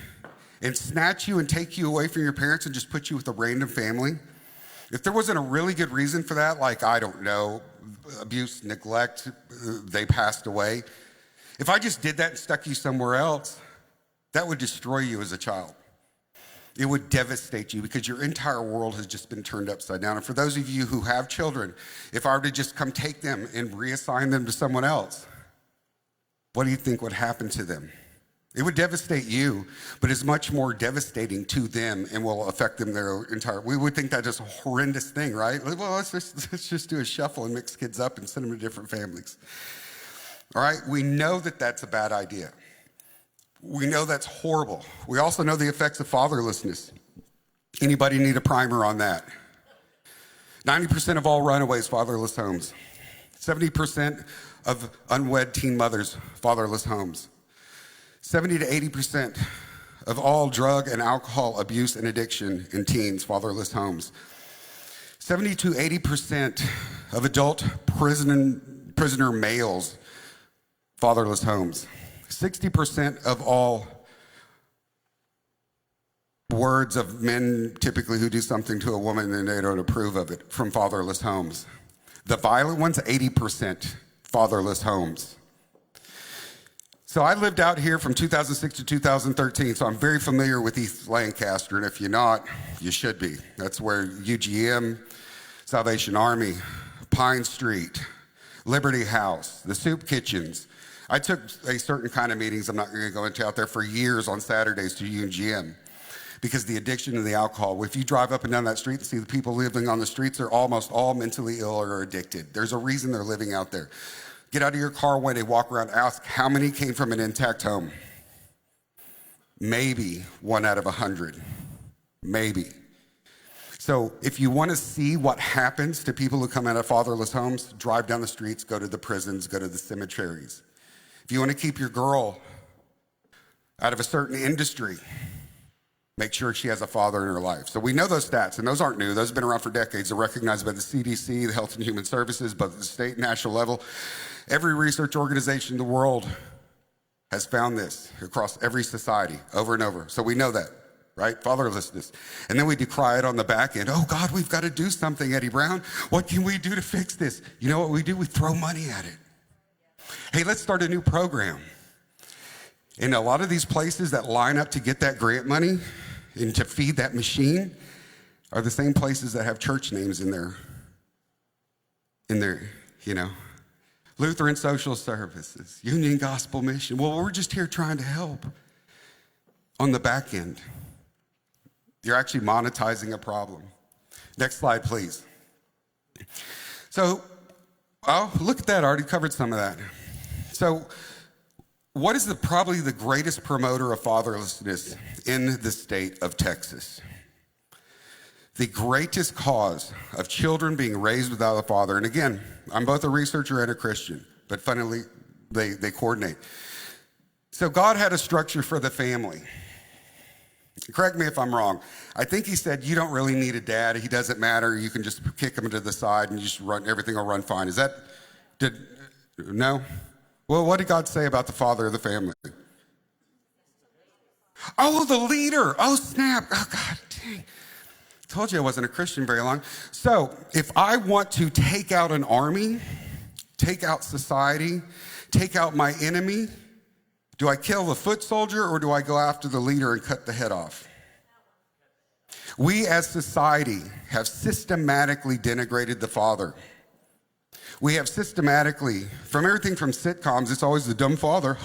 and snatch you and take you away from your parents and just put you with a random family, if there wasn't a really good reason for that, like, I don't know, abuse, neglect, they passed away, if I just did that and stuck you somewhere else, that would destroy you as a child. It would devastate you because your entire world has just been turned upside down. And for those of you who have children, if I were to just come take them and reassign them to someone else, what do you think would happen to them? It would devastate you, but it's much more devastating to them and will affect them their entire. We would think that's just a horrendous thing, right? Well, let's just do a shuffle and mix kids up and send them to different families. All right, we know that that's a bad idea. We know that's horrible. We also know the effects of fatherlessness. Anybody need a primer on that? 90% of all runaways, fatherless homes. 70% of unwed teen mothers, fatherless homes. 70 to 80% of all drug and alcohol abuse and addiction in teens, fatherless homes. 70 to 80% of adult prisoner males, fatherless homes. 60% of all words of men typically who do something to a woman and they don't approve of it from fatherless homes. The violent ones, 80% fatherless homes. So I lived out here from 2006 to 2013, so I'm very familiar with East Lancaster, and if you're not, you should be. That's where UGM, Salvation Army, Pine Street, Liberty House, the soup kitchens. I took a certain kind of meetings I'm not going to go into out there for years on Saturdays to UGM because the addiction and the alcohol. If you drive up and down that street and see the people living on the streets, they're almost all mentally ill or addicted. There's a reason they're living out there. Get out of your car when they walk around, ask how many came from an intact home. Maybe 1 out of 100. Maybe. So if you want to see what happens to people who come out of fatherless homes, drive down the streets, go to the prisons, go to the cemeteries. If you want to keep your girl out of a certain industry, make sure she has a father in her life. So we know those stats, and those aren't new. Those have been around for decades. They're recognized by the CDC, the Health and Human Services, both at the state and national level. Every research organization in the world has found this across every society over and over. So we know that, right? Fatherlessness. And then we decry it on the back end. Oh, God, we've got to do something, Eddie Brown. What can we do to fix this? You know what we do? We throw money at it. Hey, let's start a new program. And a lot of these places that line up to get that grant money and to feed that machine are the same places that have church names in their, you know, Lutheran Social Services, Union Gospel Mission. Well, we're just here trying to help. On the back end, you're actually monetizing a problem. Next slide, please. So, oh, look at that. I already covered some of that. So, what is probably the greatest promoter of fatherlessness in the state of Texas? The greatest cause of children being raised without a father. And again, I'm both a researcher and a Christian, but funnily, they coordinate. So God had a structure for the family. Correct me if I'm wrong. I think he said, you don't really need a dad. He doesn't matter. You can just kick him to the side and just run, everything will run fine. No? Well, what did God say about the father of the family? Oh, the leader. Oh, snap. Oh, God dang. Told you I wasn't a Christian very long. So if I want to take out an army, take out society, take out my enemy, do I kill the foot soldier or do I go after the leader and cut the head off? We as society have systematically denigrated the father. We have systematically, from everything from sitcoms, it's always the dumb father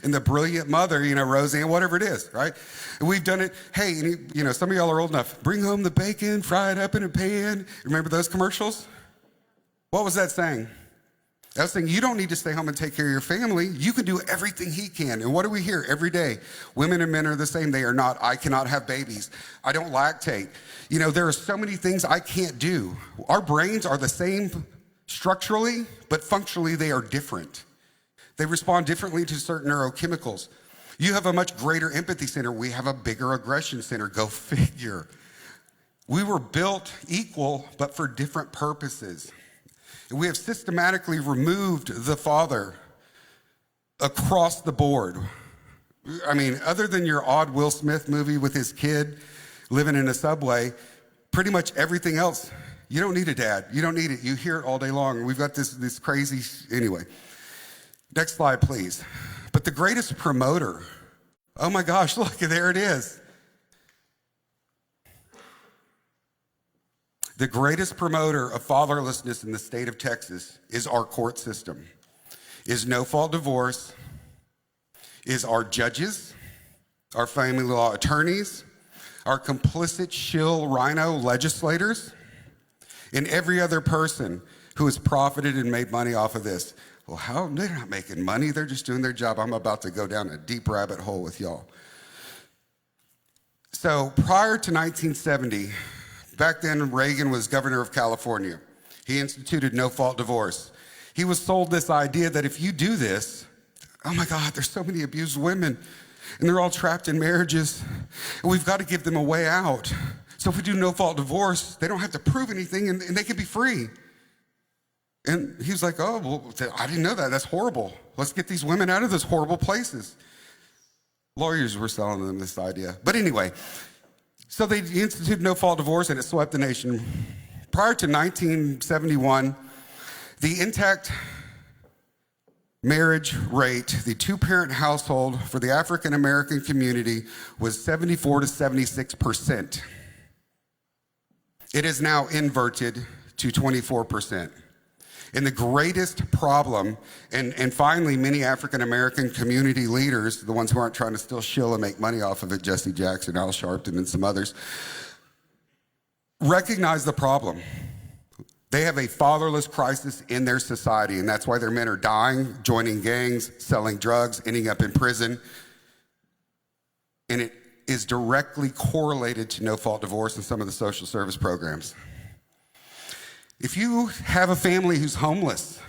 and the brilliant mother, you know, Roseanne, whatever it is, right? And we've done it. Hey, you know, some of y'all are old enough. Bring home the bacon, fry it up in a pan. Remember those commercials? What was that saying? That was saying you don't need to stay home and take care of your family. You can do everything he can. And what do we hear every day? Women and men are the same. They are not. I cannot have babies. I don't lactate. You know, there are so many things I can't do. Our brains are the same structurally, but functionally they are different. They respond differently to certain neurochemicals. You have a much greater empathy center. We have a bigger aggression center. Go figure. We were built equal, but for different purposes. And we have systematically removed the father across the board. I mean, other than your odd Will Smith movie with his kid living in a subway, pretty much everything else, you don't need a dad. You don't need it. You hear it all day long. We've got this crazy, anyway. Next slide, please. But the greatest promoter, oh my gosh, look, there it is. The greatest promoter of fatherlessness in the state of Texas is our court system. is no-fault divorce, is our judges, our family law attorneys, our complicit shill rhino legislators, and every other person who has profited and made money off of this. Well, how? They're not making money. They're just doing their job. I'm about to go down a deep rabbit hole with y'all. So prior to 1970, back then Reagan was governor of California. He instituted no-fault divorce. He was sold this idea that if you do this, oh my God, there's so many abused women, and they're all trapped in marriages, and we've got to give them a way out. So if we do no-fault divorce, they don't have to prove anything, and they can be free. And he was like, oh, well, I didn't know that. That's horrible. Let's get these women out of those horrible places. Lawyers were selling them this idea. But anyway, so they instituted no-fault divorce, and it swept the nation. Prior to 1971, the intact marriage rate, the two-parent household for the African-American community was 74 to 76%. It is now inverted to 24%. And the greatest problem, and finally many African-American community leaders, the ones who aren't trying to still shill and make money off of it, Jesse Jackson, Al Sharpton, and some others, recognize the problem. They have a fatherless crisis in their society, and that's why their men are dying, joining gangs, selling drugs, ending up in prison. And it is directly correlated to no-fault divorce and some of the social service programs. If you have a family who's homeless,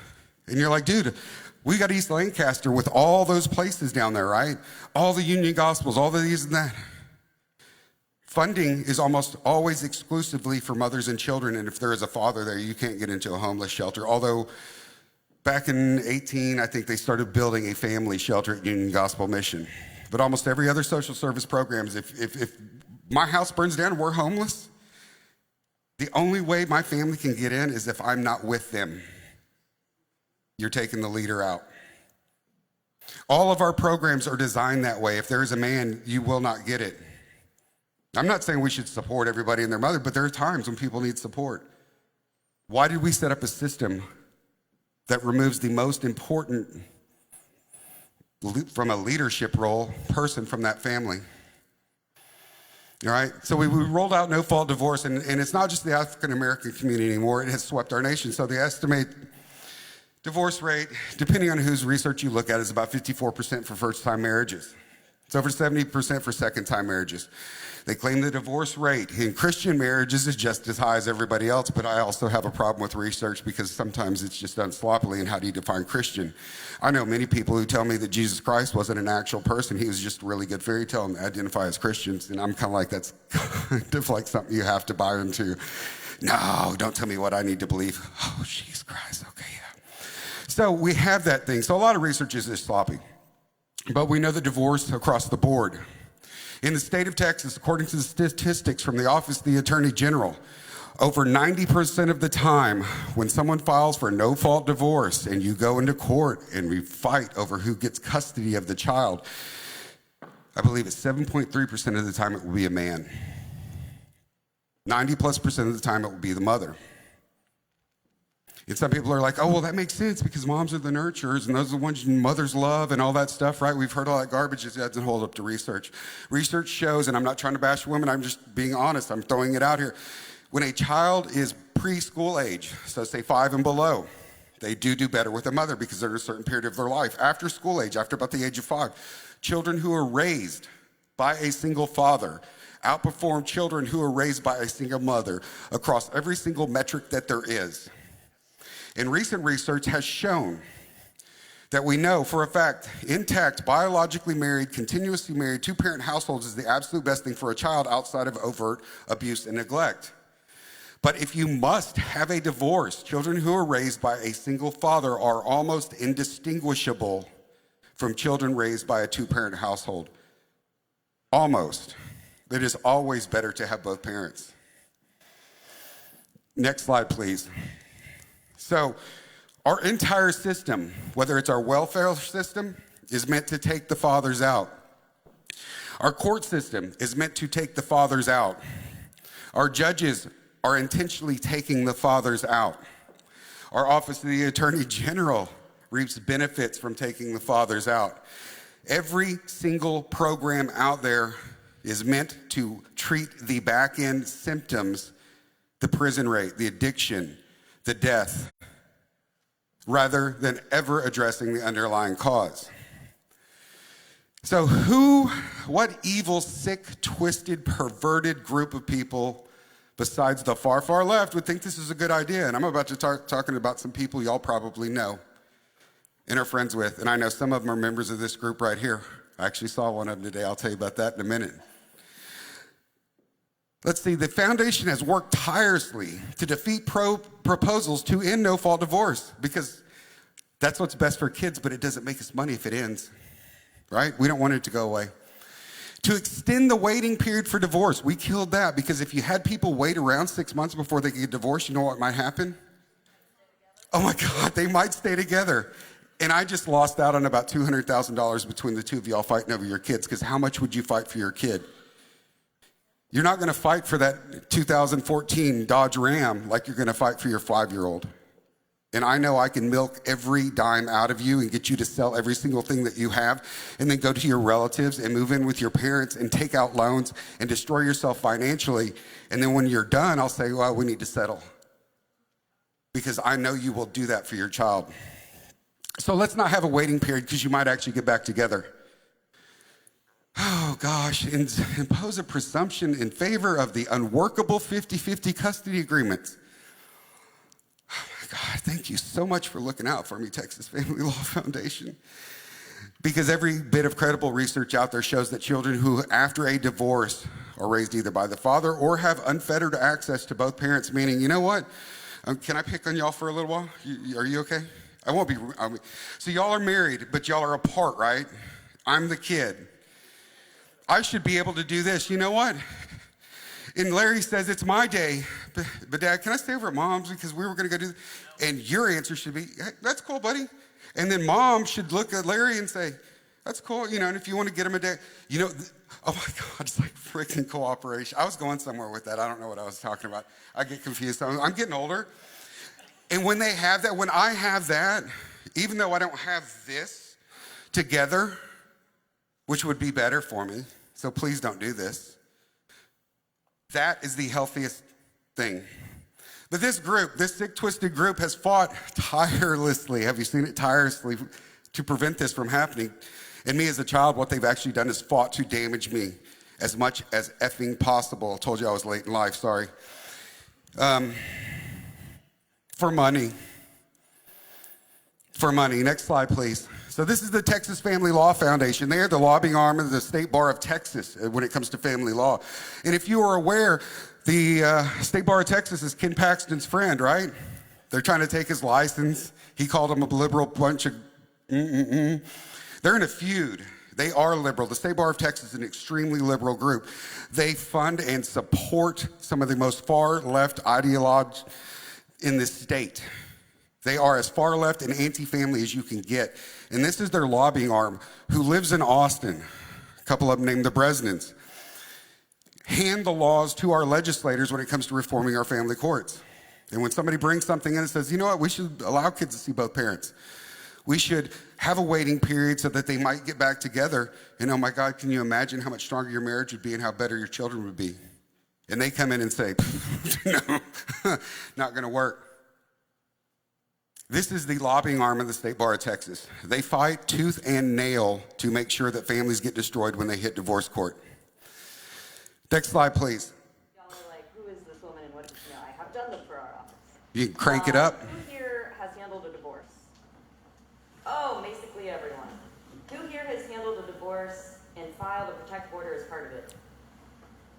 and you're like, dude, we got East Lancaster with all those places down there, right? All the Union Gospels, all the these and that. Funding is almost always exclusively for mothers and children, and if there is a father there, you can't get into a homeless shelter. Although back in 18, I think they started building a family shelter at Union Gospel Mission. But almost every other social service program is if my house burns down and we're homeless, the only way my family can get in is if I'm not with them. You're taking the leader out. All of our programs are designed that way. If there is a man, you will not get it. I'm not saying we should support everybody and their mother, but there are times when people need support. Why did we set up a system that removes the most important, from a leadership role, person from that family? All right, so we rolled out no-fault divorce, and it's not just the African-American community anymore. It has swept our nation. So the estimate divorce rate, depending on whose research you look at, is about 54% for first-time marriages. It's over 70% for second-time marriages. They claim the divorce rate in Christian marriages is just as high as everybody else, but I also have a problem with research because sometimes it's just done sloppily, and how do you define Christian? I know many people who tell me that Jesus Christ wasn't an actual person. He was just a really good fairy tale and identify as Christians, and I'm kind of like, that's kind of like something you have to buy into. No, don't tell me what I need to believe. Oh, Jesus Christ, okay, yeah. So we have that thing. So a lot of research is just sloppy, but we know the divorce across the board. In the state of Texas, according to the statistics from the Office of the Attorney General, over 90% of the time when someone files for a no-fault divorce and you go into court and we fight over who gets custody of the child, I believe it's 7.3% of the time it will be a man. 90+% of the time it will be the mother. And some people are like, oh, well, that makes sense because moms are the nurturers and those are the ones mothers love and all that stuff, right? We've heard all that garbage. It doesn't hold up to research. Research shows, and I'm not trying to bash women, I'm just being honest, I'm throwing it out here. When a child is preschool age, so say 5 and below, they do better with a mother because they're in a certain period of their life. After school age, after about the age of 5, children who are raised by a single father outperform children who are raised by a single mother across every single metric that there is. And recent research has shown that we know for a fact intact, biologically married, continuously married, two-parent households is the absolute best thing for a child outside of overt abuse and neglect. But if you must have a divorce, children who are raised by a single father are almost indistinguishable from children raised by a two-parent household. Almost. It is always better to have both parents. Next slide, please. So our entire system, whether it's our welfare system, is meant to take the fathers out. Our court system is meant to take the fathers out. Our judges are intentionally taking the fathers out. Our Office of the Attorney General reaps benefits from taking the fathers out. Every single program out there is meant to treat the back end symptoms, the prison rate, the addiction, the death, rather than ever addressing the underlying cause. So what evil, sick, twisted, perverted group of people besides the far, far left would think this is a good idea? And I'm about to start talking about some people y'all probably know and are friends with. And I know some of them are members of this group right here. I actually saw one of them today. I'll tell you about that in a minute. Let's see, the foundation has worked tirelessly to defeat proposals to end no-fault divorce, because that's what's best for kids, but it doesn't make us money if it ends, right? We don't want it to go away. To extend the waiting period for divorce, we killed that, because if you had people wait around 6 months before they could get divorced, you know what might happen? Oh my God, they might stay together. And I just lost out on about $200,000 between the two of y'all fighting over your kids, because how much would you fight for your kid? You're not going to fight for that 2014 Dodge Ram like you're going to fight for your 5-year-old. And I know I can milk every dime out of you and get you to sell every single thing that you have, and then go to your relatives and move in with your parents and take out loans and destroy yourself financially. And then when you're done, I'll say, well, we need to settle, because I know you will do that for your child. So let's not have a waiting period, because you might actually get back together. Oh gosh, impose a presumption in favor of the unworkable 50-50 custody agreements. Oh my God, thank you so much for looking out for me, Texas Family Law Foundation. Because every bit of credible research out there shows that children who, after a divorce, are raised either by the father or have unfettered access to both parents, meaning, you know what? Can I pick on y'all for a little while? Are you okay? I won't be. So y'all are married, but y'all are apart, right? I'm the kid. I should be able to do this. You know what? And Larry says, it's my day. But Dad, can I stay over at Mom's because we were going to go do this? And your answer should be, hey, that's cool, buddy. And then Mom should look at Larry and say, that's cool. You know, and if you want to get him a day, you know, oh my God, it's like freaking cooperation. I was going somewhere with that. I don't know what I was talking about. I get confused. I'm getting older. And when they have that, when I have that, even though I don't have this together, which would be better for me, so please don't do this, that is the healthiest thing. But this group, this sick, twisted group, has fought tirelessly. Have you seen it? Tirelessly to prevent this from happening. And me as a child, what they've actually done is fought to damage me as much as effing possible. I told you I was late in life, sorry. For money. For money. Next slide, please. So this is the Texas Family Law Foundation. They are the lobbying arm of the State Bar of Texas when it comes to family law. And if you are aware, the State Bar of Texas is Ken Paxton's friend, right? They're trying to take his license. He called them a liberal bunch of They're in a feud. They are liberal. The State Bar of Texas is an extremely liberal group. They fund and support some of the most far-left ideologues in this state. They are as far left and anti-family as you can get. And this is their lobbying arm, who lives in Austin. A couple of them named the Bresnans. Hand the laws to our legislators when it comes to reforming our family courts. And when somebody brings something in and says, you know what, we should allow kids to see both parents. We should have a waiting period so that they might get back together. And oh my God, can you imagine how much stronger your marriage would be and how better your children would be? And they come in and say, no, not gonna work. This is the lobbying arm of the State Bar of Texas. They fight tooth and nail to make sure that families get destroyed when they hit divorce court. Next slide, please. Y'all are like, who is this woman and what does she know? I have done this for our office. You can crank it up. Who here has handled a divorce? Oh, basically everyone. Who here has handled a divorce and filed a protective order as part of it?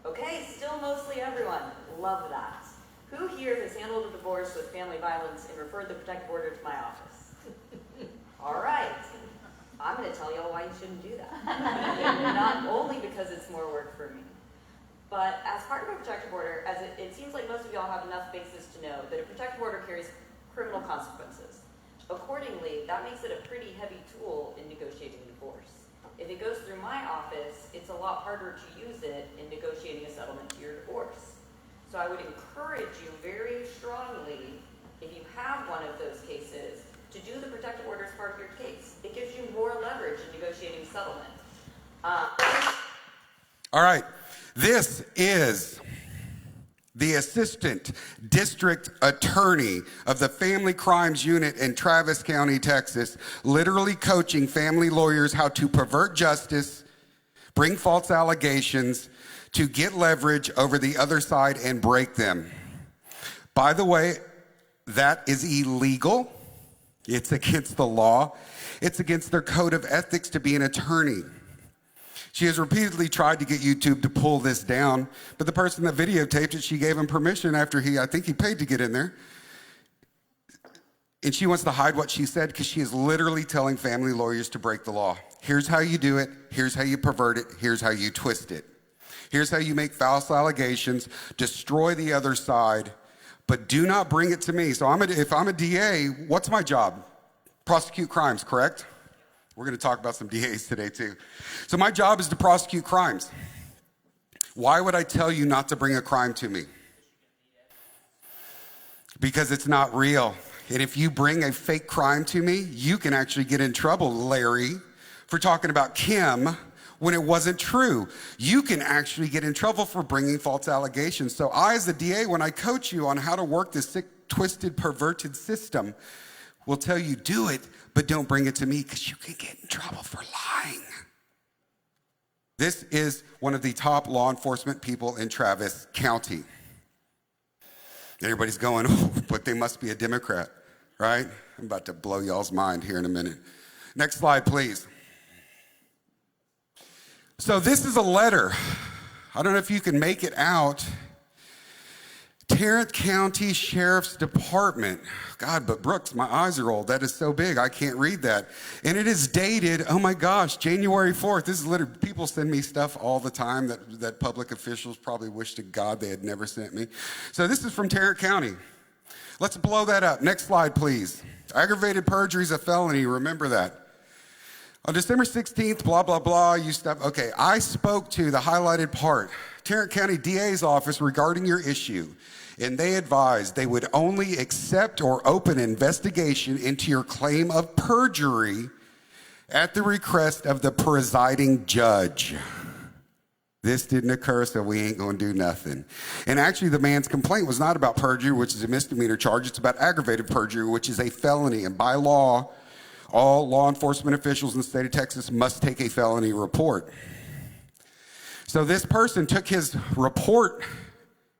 Okay, still mostly everyone. Love that. Who here has handled a divorce with family violence and referred the protective order to my office? All right. I'm going to tell y'all why you shouldn't do that. Not only because it's more work for me, but as part of a protective order, as it seems like most of y'all have enough basis to know that a protective order carries criminal consequences. Accordingly, that makes it a pretty heavy tool in negotiating a divorce. If it goes through my office, it's a lot harder to use it in negotiating a settlement to your divorce. So I would encourage you very strongly, if you have one of those cases, to do the protective order as part of your case. It gives you more leverage in negotiating settlement. All right, this is the Assistant District Attorney of the Family Crimes Unit in Travis County, Texas, literally coaching family lawyers how to pervert justice, bring false allegations, to get leverage over the other side and break them. By the way, that is illegal. It's against the law. It's against their code of ethics to be an attorney. She has repeatedly tried to get YouTube to pull this down, but the person that videotaped it, she gave him permission after I think he paid to get in there. And she wants to hide what she said because she is literally telling family lawyers to break the law. Here's how you do it. Here's how you pervert it. Here's how you twist it. Here's how you make false allegations, destroy the other side, but do not bring it to me. So if I'm a DA, what's my job? Prosecute crimes, correct? We're going to talk about some DAs today too. So my job is to prosecute crimes. Why would I tell you not to bring a crime to me? Because it's not real. And if you bring a fake crime to me, you can actually get in trouble, Larry, for talking about Kim when it wasn't true. You can actually get in trouble for bringing false allegations. So I, as the DA, when I coach you on how to work this sick, twisted, perverted system, will tell you, do it, but don't bring it to me because you can get in trouble for lying. This is one of the top law enforcement people in Travis County. Everybody's going, oh, but they must be a Democrat, right? I'm about to blow y'all's mind here in a minute. Next slide, please. So this is a letter. I don't know if you can make it out. Tarrant County Sheriff's Department. God, but Brooks, my eyes are old. That is so big, I can't read that. And it is dated, oh my gosh, January 4th. This is literally, people send me stuff all the time that public officials probably wish to God they had never sent me. So this is from Tarrant County. Let's blow that up. Next slide, please. Aggravated perjury is a felony, remember that. On December 16th, blah, blah, blah, you stuff. Okay, I spoke to the highlighted part, Tarrant County DA's office regarding your issue, and they advised they would only accept or open investigation into your claim of perjury at the request of the presiding judge. This didn't occur, so we ain't gonna do nothing. And actually, the man's complaint was not about perjury, which is a misdemeanor charge. It's about aggravated perjury, which is a felony, and by law, all law enforcement officials in the state of Texas must take a felony report. So this person took his report,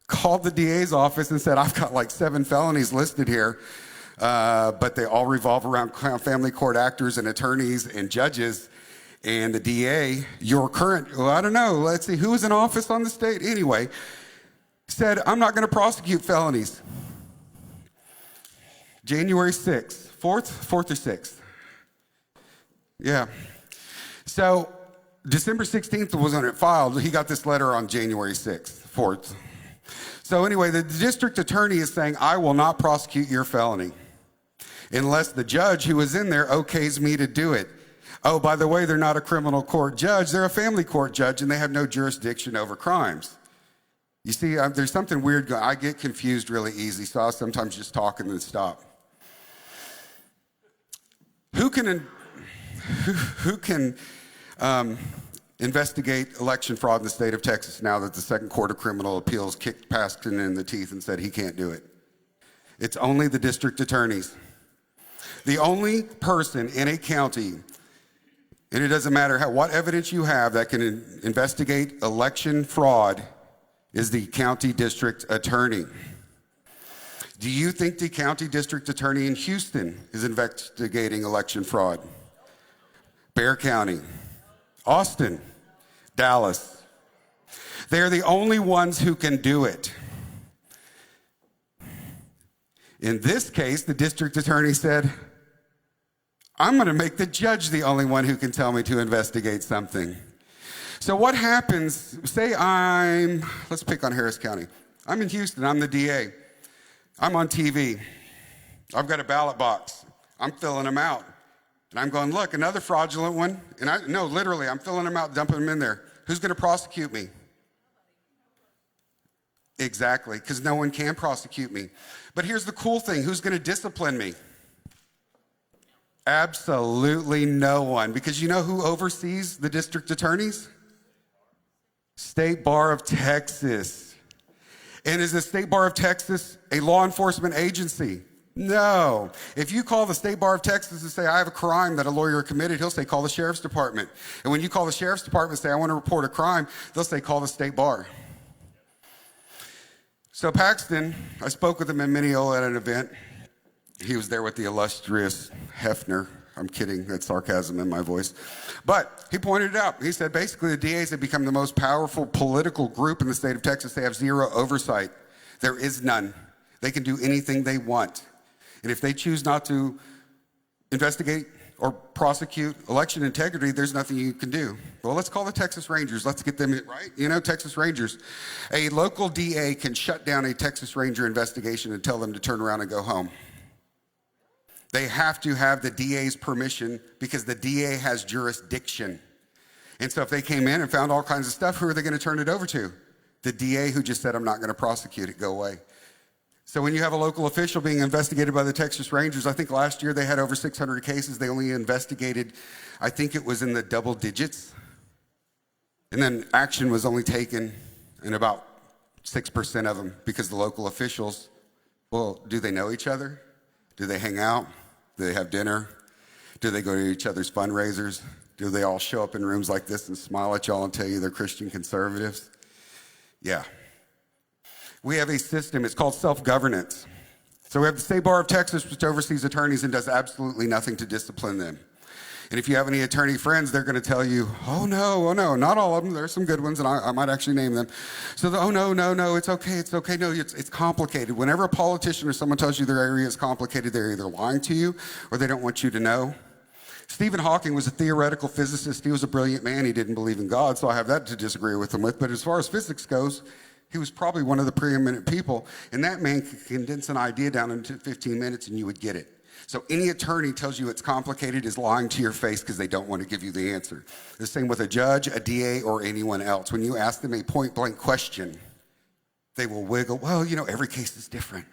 called the DA's office and said, I've got like 7 felonies listed here, but they all revolve around family court actors and attorneys and judges. And the DA, your current, well, I don't know, let's see, who was in office on the state? Anyway, said, I'm not gonna prosecute felonies. January 6th, 4th or 6th? Yeah. So December 16th was when it filed. He got this letter on January 6th, 4th. So anyway, the district attorney is saying, I will not prosecute your felony unless the judge who was in there okays me to do it. Oh, by the way, they're not a criminal court judge. They're a family court judge, and they have no jurisdiction over crimes. You see, there's something weird going on. I get confused really easy, so I'll sometimes just talk and then stop. Who can investigate election fraud in the state of Texas now that the Second Court of Criminal Appeals kicked Paskin in the teeth and said he can't do it? It's only the district attorneys. The only person in a county, and it doesn't matter what evidence you have that can investigate election fraud, is the county district attorney. Do you think the county district attorney in Houston is investigating election fraud? Bexar County, Austin, Dallas. They're the only ones who can do it. In this case, the district attorney said, I'm going to make the judge the only one who can tell me to investigate something. So what happens, say let's pick on Harris County. I'm in Houston, I'm the DA. I'm on TV. I've got a ballot box. I'm filling them out. And I'm going, look, another fraudulent one. And literally, I'm filling them out, dumping them in there. Who's going to prosecute me? Exactly, because no one can prosecute me. But here's the cool thing. Who's going to discipline me? Absolutely no one. Because you know who oversees the district attorneys? State Bar of Texas. And is the State Bar of Texas a law enforcement agency? No. If you call the State Bar of Texas and say, I have a crime that a lawyer committed, he'll say, call the sheriff's department. And when you call the sheriff's department and say, I want to report a crime, they'll say, call the State Bar. So Paxton, I spoke with him in Mineola at an event. He was there with the illustrious Hefner. I'm kidding, that's sarcasm in my voice. But he pointed it out. He said, basically, the DAs have become the most powerful political group in the state of Texas. They have zero oversight. There is none. They can do anything they want. And if they choose not to investigate or prosecute election integrity, there's nothing you can do. Well, let's call the Texas Rangers. Let's get them in, right? You know, Texas Rangers. A local DA can shut down a Texas Ranger investigation and tell them to turn around and go home. They have to have the DA's permission because the DA has jurisdiction. And so if they came in and found all kinds of stuff, who are they going to turn it over to? The DA who just said, I'm not going to prosecute it, go away. So when you have a local official being investigated by the Texas Rangers, I think last year they had over 600 cases. They only investigated, I think it was in the double digits. And then action was only taken in about 6% of them because the local officials, well, do they know each other? Do they hang out? Do they have dinner? Do they go to each other's fundraisers? Do they all show up in rooms like this and smile at y'all and tell you they're Christian conservatives? Yeah. We have a system, it's called self-governance. So we have the State Bar of Texas, which oversees attorneys and does absolutely nothing to discipline them. And if you have any attorney friends, they're going to tell you, oh no, not all of them. There's some good ones, and I might actually name them. So, oh no, it's okay. No, it's complicated. Whenever a politician or someone tells you their area is complicated, they're either lying to you or they don't want you to know. Stephen Hawking was a theoretical physicist. He was a brilliant man. He didn't believe in God, so I have that to disagree with him with. But as far as physics goes, he was probably one of the preeminent people, and that man could condense an idea down into 15 minutes and you would get it. So any attorney tells you it's complicated is lying to your face because they don't want to give you the answer. The same with a judge, a DA, or anyone else. When you ask them a point-blank question, they will wiggle. Well, you know, every case is different.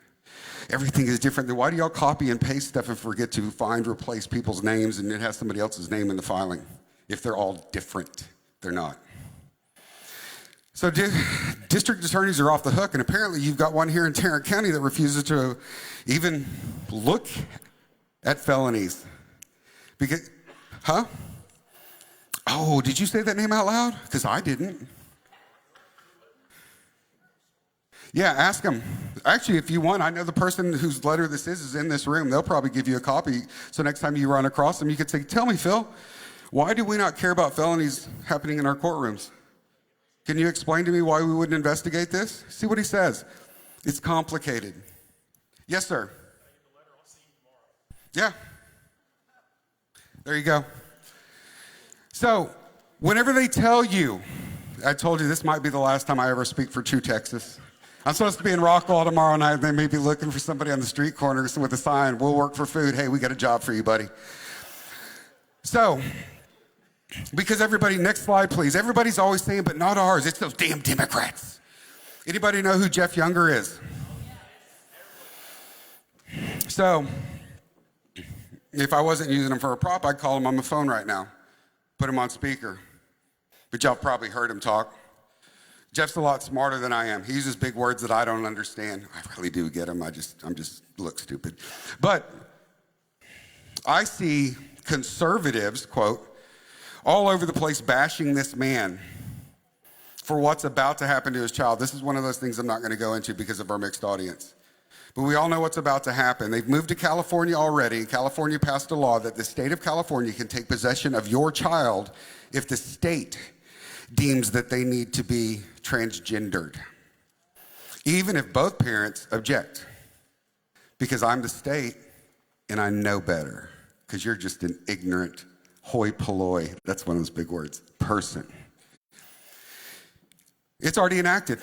Everything is different. Then why do y'all copy and paste stuff and forget to replace people's names and it has somebody else's name in the filing? If they're all different, they're not. So district attorneys are off the hook, and apparently you've got one here in Tarrant County that refuses to even look at felonies. Because, huh? Oh, did you say that name out loud? Because I didn't. Yeah, ask them. Actually, if you want, I know the person whose letter this is in this room. They'll probably give you a copy. So next time you run across them, you could say, tell me, Phil, why do we not care about felonies happening in our courtrooms? Can you explain to me why we wouldn't investigate this? See what he says. It's complicated. Yes, sir. Yeah. There you go. So, whenever they tell you, I told you this might be the last time I ever speak for True Texas. I'm supposed to be in Rockwall tomorrow night. They may be looking for somebody on the street corner with a sign, we'll work for food. Hey, we got a job for you, buddy. So, because everybody, next slide, please. Everybody's always saying, but not ours. It's those damn Democrats. Anybody know who Jeff Younger is? So, if I wasn't using him for a prop, I'd call him on the phone right now. Put him on speaker. But y'all probably heard him talk. Jeff's a lot smarter than I am. He uses big words that I don't understand. I really do get them. I'm just look stupid. But I see conservatives, quote, all over the place bashing this man for what's about to happen to his child. This is one of those things I'm not going to go into because of our mixed audience. But we all know what's about to happen. They've moved to California already. California passed a law that the state of California can take possession of your child if the state deems that they need to be transgendered, even if both parents object. Because I'm the state and I know better, because you're just an ignorant hoi polloi, that's one of those big words, person. It's already enacted.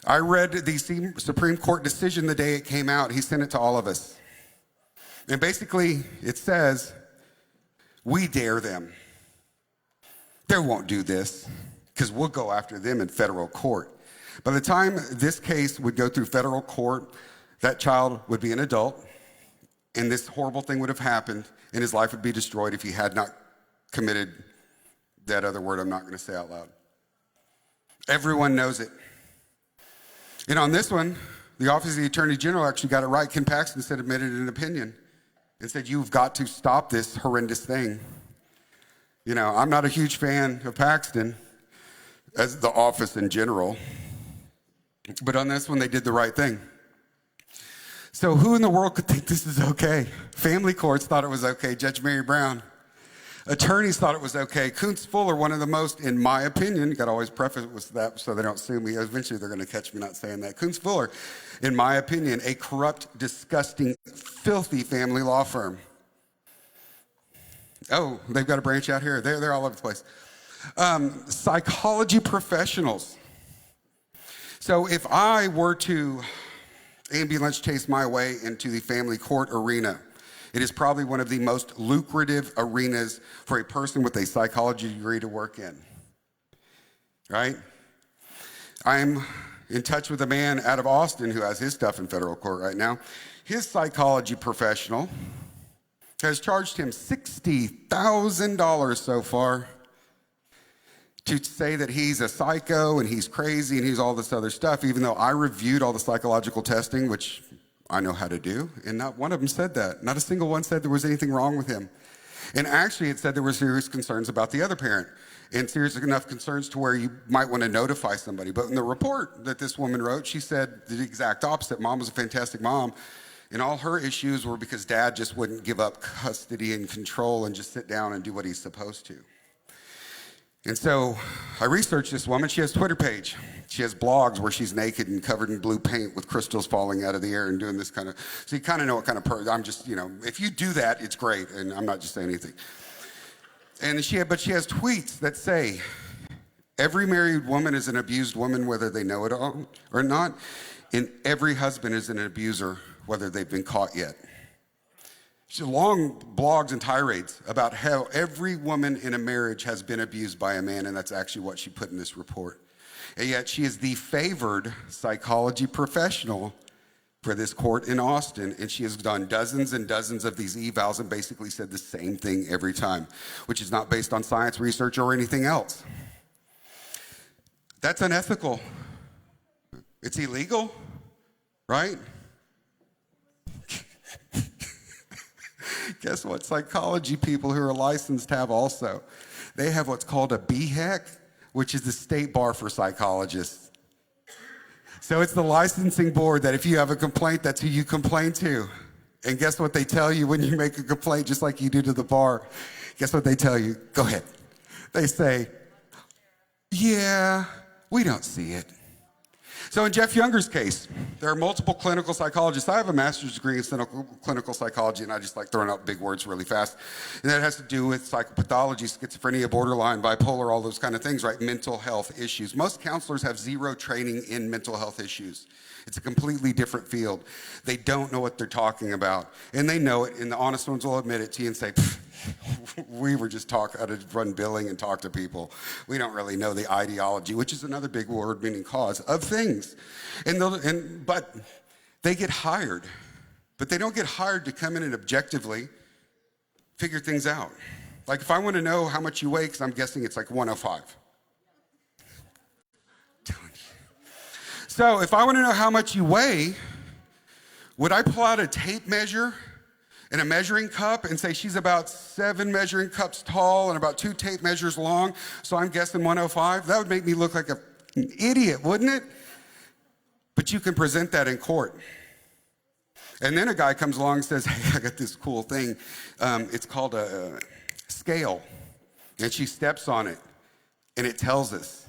I read the Supreme Court decision the day it came out. He sent it to all of us. And basically, it says, we dare them. They won't do this, because we'll go after them in federal court. By the time this case would go through federal court, that child would be an adult. and this horrible thing would have happened, and his life would be destroyed if he had not committed that other word I'm not going to say out loud. Everyone knows it. And on this one, the Office of the Attorney General actually got it right. Ken Paxton said, admitted an opinion and said, you've got to stop this horrendous thing. You know, I'm not a huge fan of Paxton, as the office in general, but on this one, they did the right thing. So who in the world could think this is okay? Family courts thought it was okay. Judge Mary Brown. Attorneys thought it was okay. Kuntz Fuller, one of the most, in my opinion, you got to always preface it with that so they don't sue me. Eventually they're going to catch me not saying that. Kuntz Fuller, in my opinion, a corrupt, disgusting, filthy family law firm. Oh, they've got a branch out here. They're all over the place. Psychology professionals. So if I were to ambulance chase my way into the family court arena, it is probably one of the most lucrative arenas for a person with a psychology degree to work in, right? I'm in touch with a man out of Austin who has his stuff in federal court right now. His psychology professional has charged him $60,000 so far to say that he's a psycho and he's crazy and he's all this other stuff, even though I reviewed all the psychological testing, which I know how to do, and not one of them said that. Not a single one said there was anything wrong with him. And actually, it said there were serious concerns about the other parent, and serious enough concerns to where you might want to notify somebody. But in the report that this woman wrote, she said the exact opposite. Mom was a fantastic mom, and all her issues were because dad just wouldn't give up custody and control and just sit down and do what he's supposed to. And so I researched this woman. She has a Twitter page. She has blogs where she's naked and covered in blue paint with crystals falling out of the air and doing this kind of, so you kind of know what kind of person, I'm just, you know, if you do that, it's great, and I'm not just saying anything. And but she has tweets that say, every married woman is an abused woman, whether they know it all or not, and every husband is an abuser, whether they've been caught yet. She has long blogs and tirades about how every woman in a marriage has been abused by a man, and that's actually what she put in this report. And yet she is the favored psychology professional for this court in Austin, and she has done dozens and dozens of these evals and basically said the same thing every time, which is not based on science, research, or anything else. That's unethical. It's illegal, right? Guess what? Psychology people who are licensed have also. They have what's called a BHEC, which is the state bar for psychologists. So it's the licensing board that if you have a complaint, that's who you complain to. And guess what they tell you when you make a complaint, just like you do to the bar? Guess what they tell you? Go ahead. They say, yeah, we don't see it. So in Jeff Younger's case, there are multiple clinical psychologists. I have a master's degree in clinical psychology, and I just like throwing out big words really fast. And that has to do with psychopathology, schizophrenia, borderline, bipolar, all those kind of things, right? Mental health issues. Most counselors have zero training in mental health issues. It's a completely different field. They don't know what they're talking about, and they know it, and the honest ones will admit it to you and say, we were just how to run billing and talk to people. We don't really know the ideology, which is another big word meaning cause of things. But they get hired, but they don't get hired to come in and objectively figure things out. Like if I want to know how much you weigh, because I'm guessing it's like 105. So if I want to know how much you weigh, would I pull out a tape measure and a measuring cup and say she's about 7 measuring cups tall and about 2 tape measures long, so I'm guessing 105? That would make me look like an idiot, wouldn't it? But you can present that in court. And then a guy comes along and says, hey, I got this cool thing. It's called a scale. And she steps on it, and it tells us.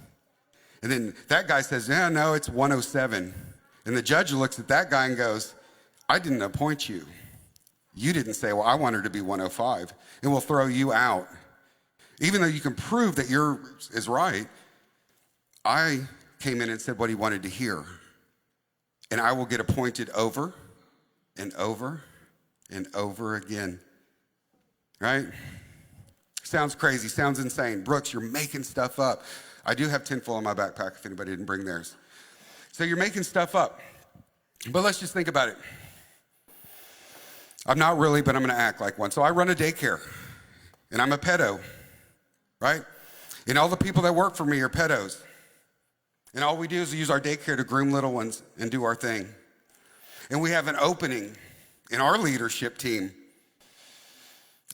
And then that guy says, yeah, no, it's 107. And the judge looks at that guy and goes, I didn't appoint you. You didn't say, well, I want her to be 105. And we'll throw you out. Even though you can prove that yours is right, I came in and said what he wanted to hear. And I will get appointed over and over and over again. Right? Sounds crazy, sounds insane. Brooks, you're making stuff up. I do have tinfoil in my backpack if anybody didn't bring theirs. So you're making stuff up. But let's just think about it. I'm not really, but I'm going to act like one. So I run a daycare, and I'm a pedo, right? And all the people that work for me are pedos. And all we do is use our daycare to groom little ones and do our thing. And we have an opening in our leadership team.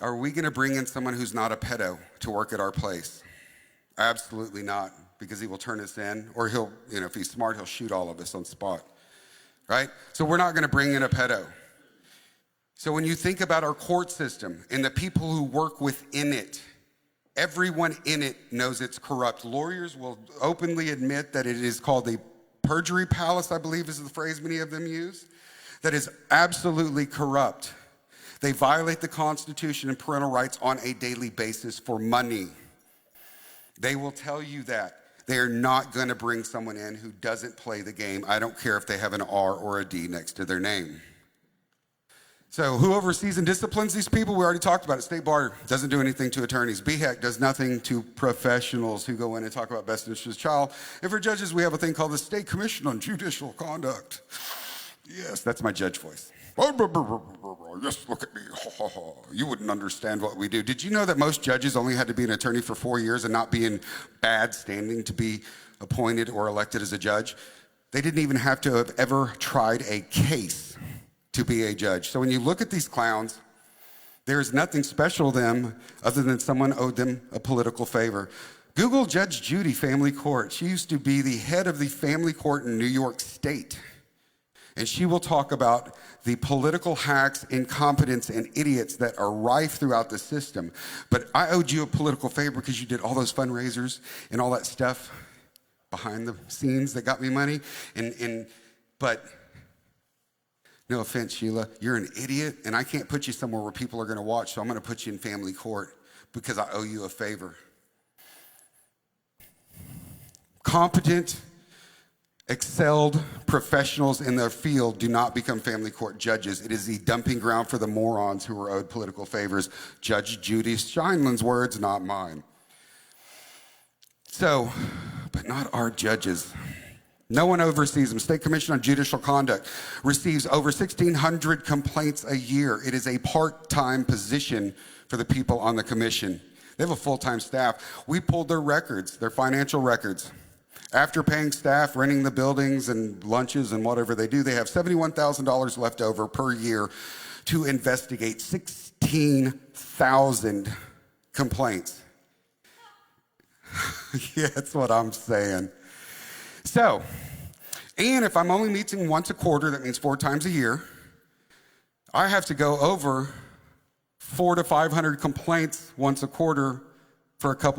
Are we going to bring in someone who's not a pedo to work at our place? Absolutely not, because he will turn us in, or he'll, if he's smart, he'll shoot all of us on spot, right? So we're not going to bring in a pedo. So when you think about our court system and the people who work within it, everyone in it knows it's corrupt. Lawyers will openly admit that it is called a perjury palace, I believe is the phrase many of them use, that is absolutely corrupt. They violate the Constitution and parental rights on a daily basis for money. They will tell you that. They are not going to bring someone in who doesn't play the game. I don't care if they have an R or a D next to their name. So who oversees and disciplines these people? We already talked about it. State Bar doesn't do anything to attorneys. BHEC does nothing to professionals who go in and talk about best interest of the child. And for judges, we have a thing called the State Commission on Judicial Conduct. Yes, that's my judge voice. Just look at me. You wouldn't understand what we do. Did you know that most judges only had to be an attorney for 4 years and not be in bad standing to be appointed or elected as a judge? They didn't even have to have ever tried a case to be a judge. So when you look at these clowns, there's nothing special to them other than someone owed them a political favor. Google Judge Judy Family Court. She used to be the head of the family court in New York State. And she will talk about the political hacks, incompetence, and idiots that are rife throughout the system. But I owed you a political favor because you did all those fundraisers and all that stuff behind the scenes that got me money. But no offense, Sheila, you're an idiot, and I can't put you somewhere where people are going to watch, so I'm going to put you in family court because I owe you a favor. Competent, excelled professionals in their field do not become family court judges. It is the dumping ground for the morons who are owed political favors. Judge Judy Steinland's words, not mine. So, but not our judges. No one oversees them. State Commission on Judicial Conduct receives over 1,600 complaints a year. It is a part-time position for the people on the commission. They have a full-time staff. We pulled their records, their financial records. After paying staff, renting the buildings and lunches and whatever they do, they have $71,000 left over per year to investigate 16,000 complaints. Yeah, that's what I'm saying. So, and if I'm only meeting once a quarter, that means 4 times a year, I have to go over 400 to 500 complaints once a quarter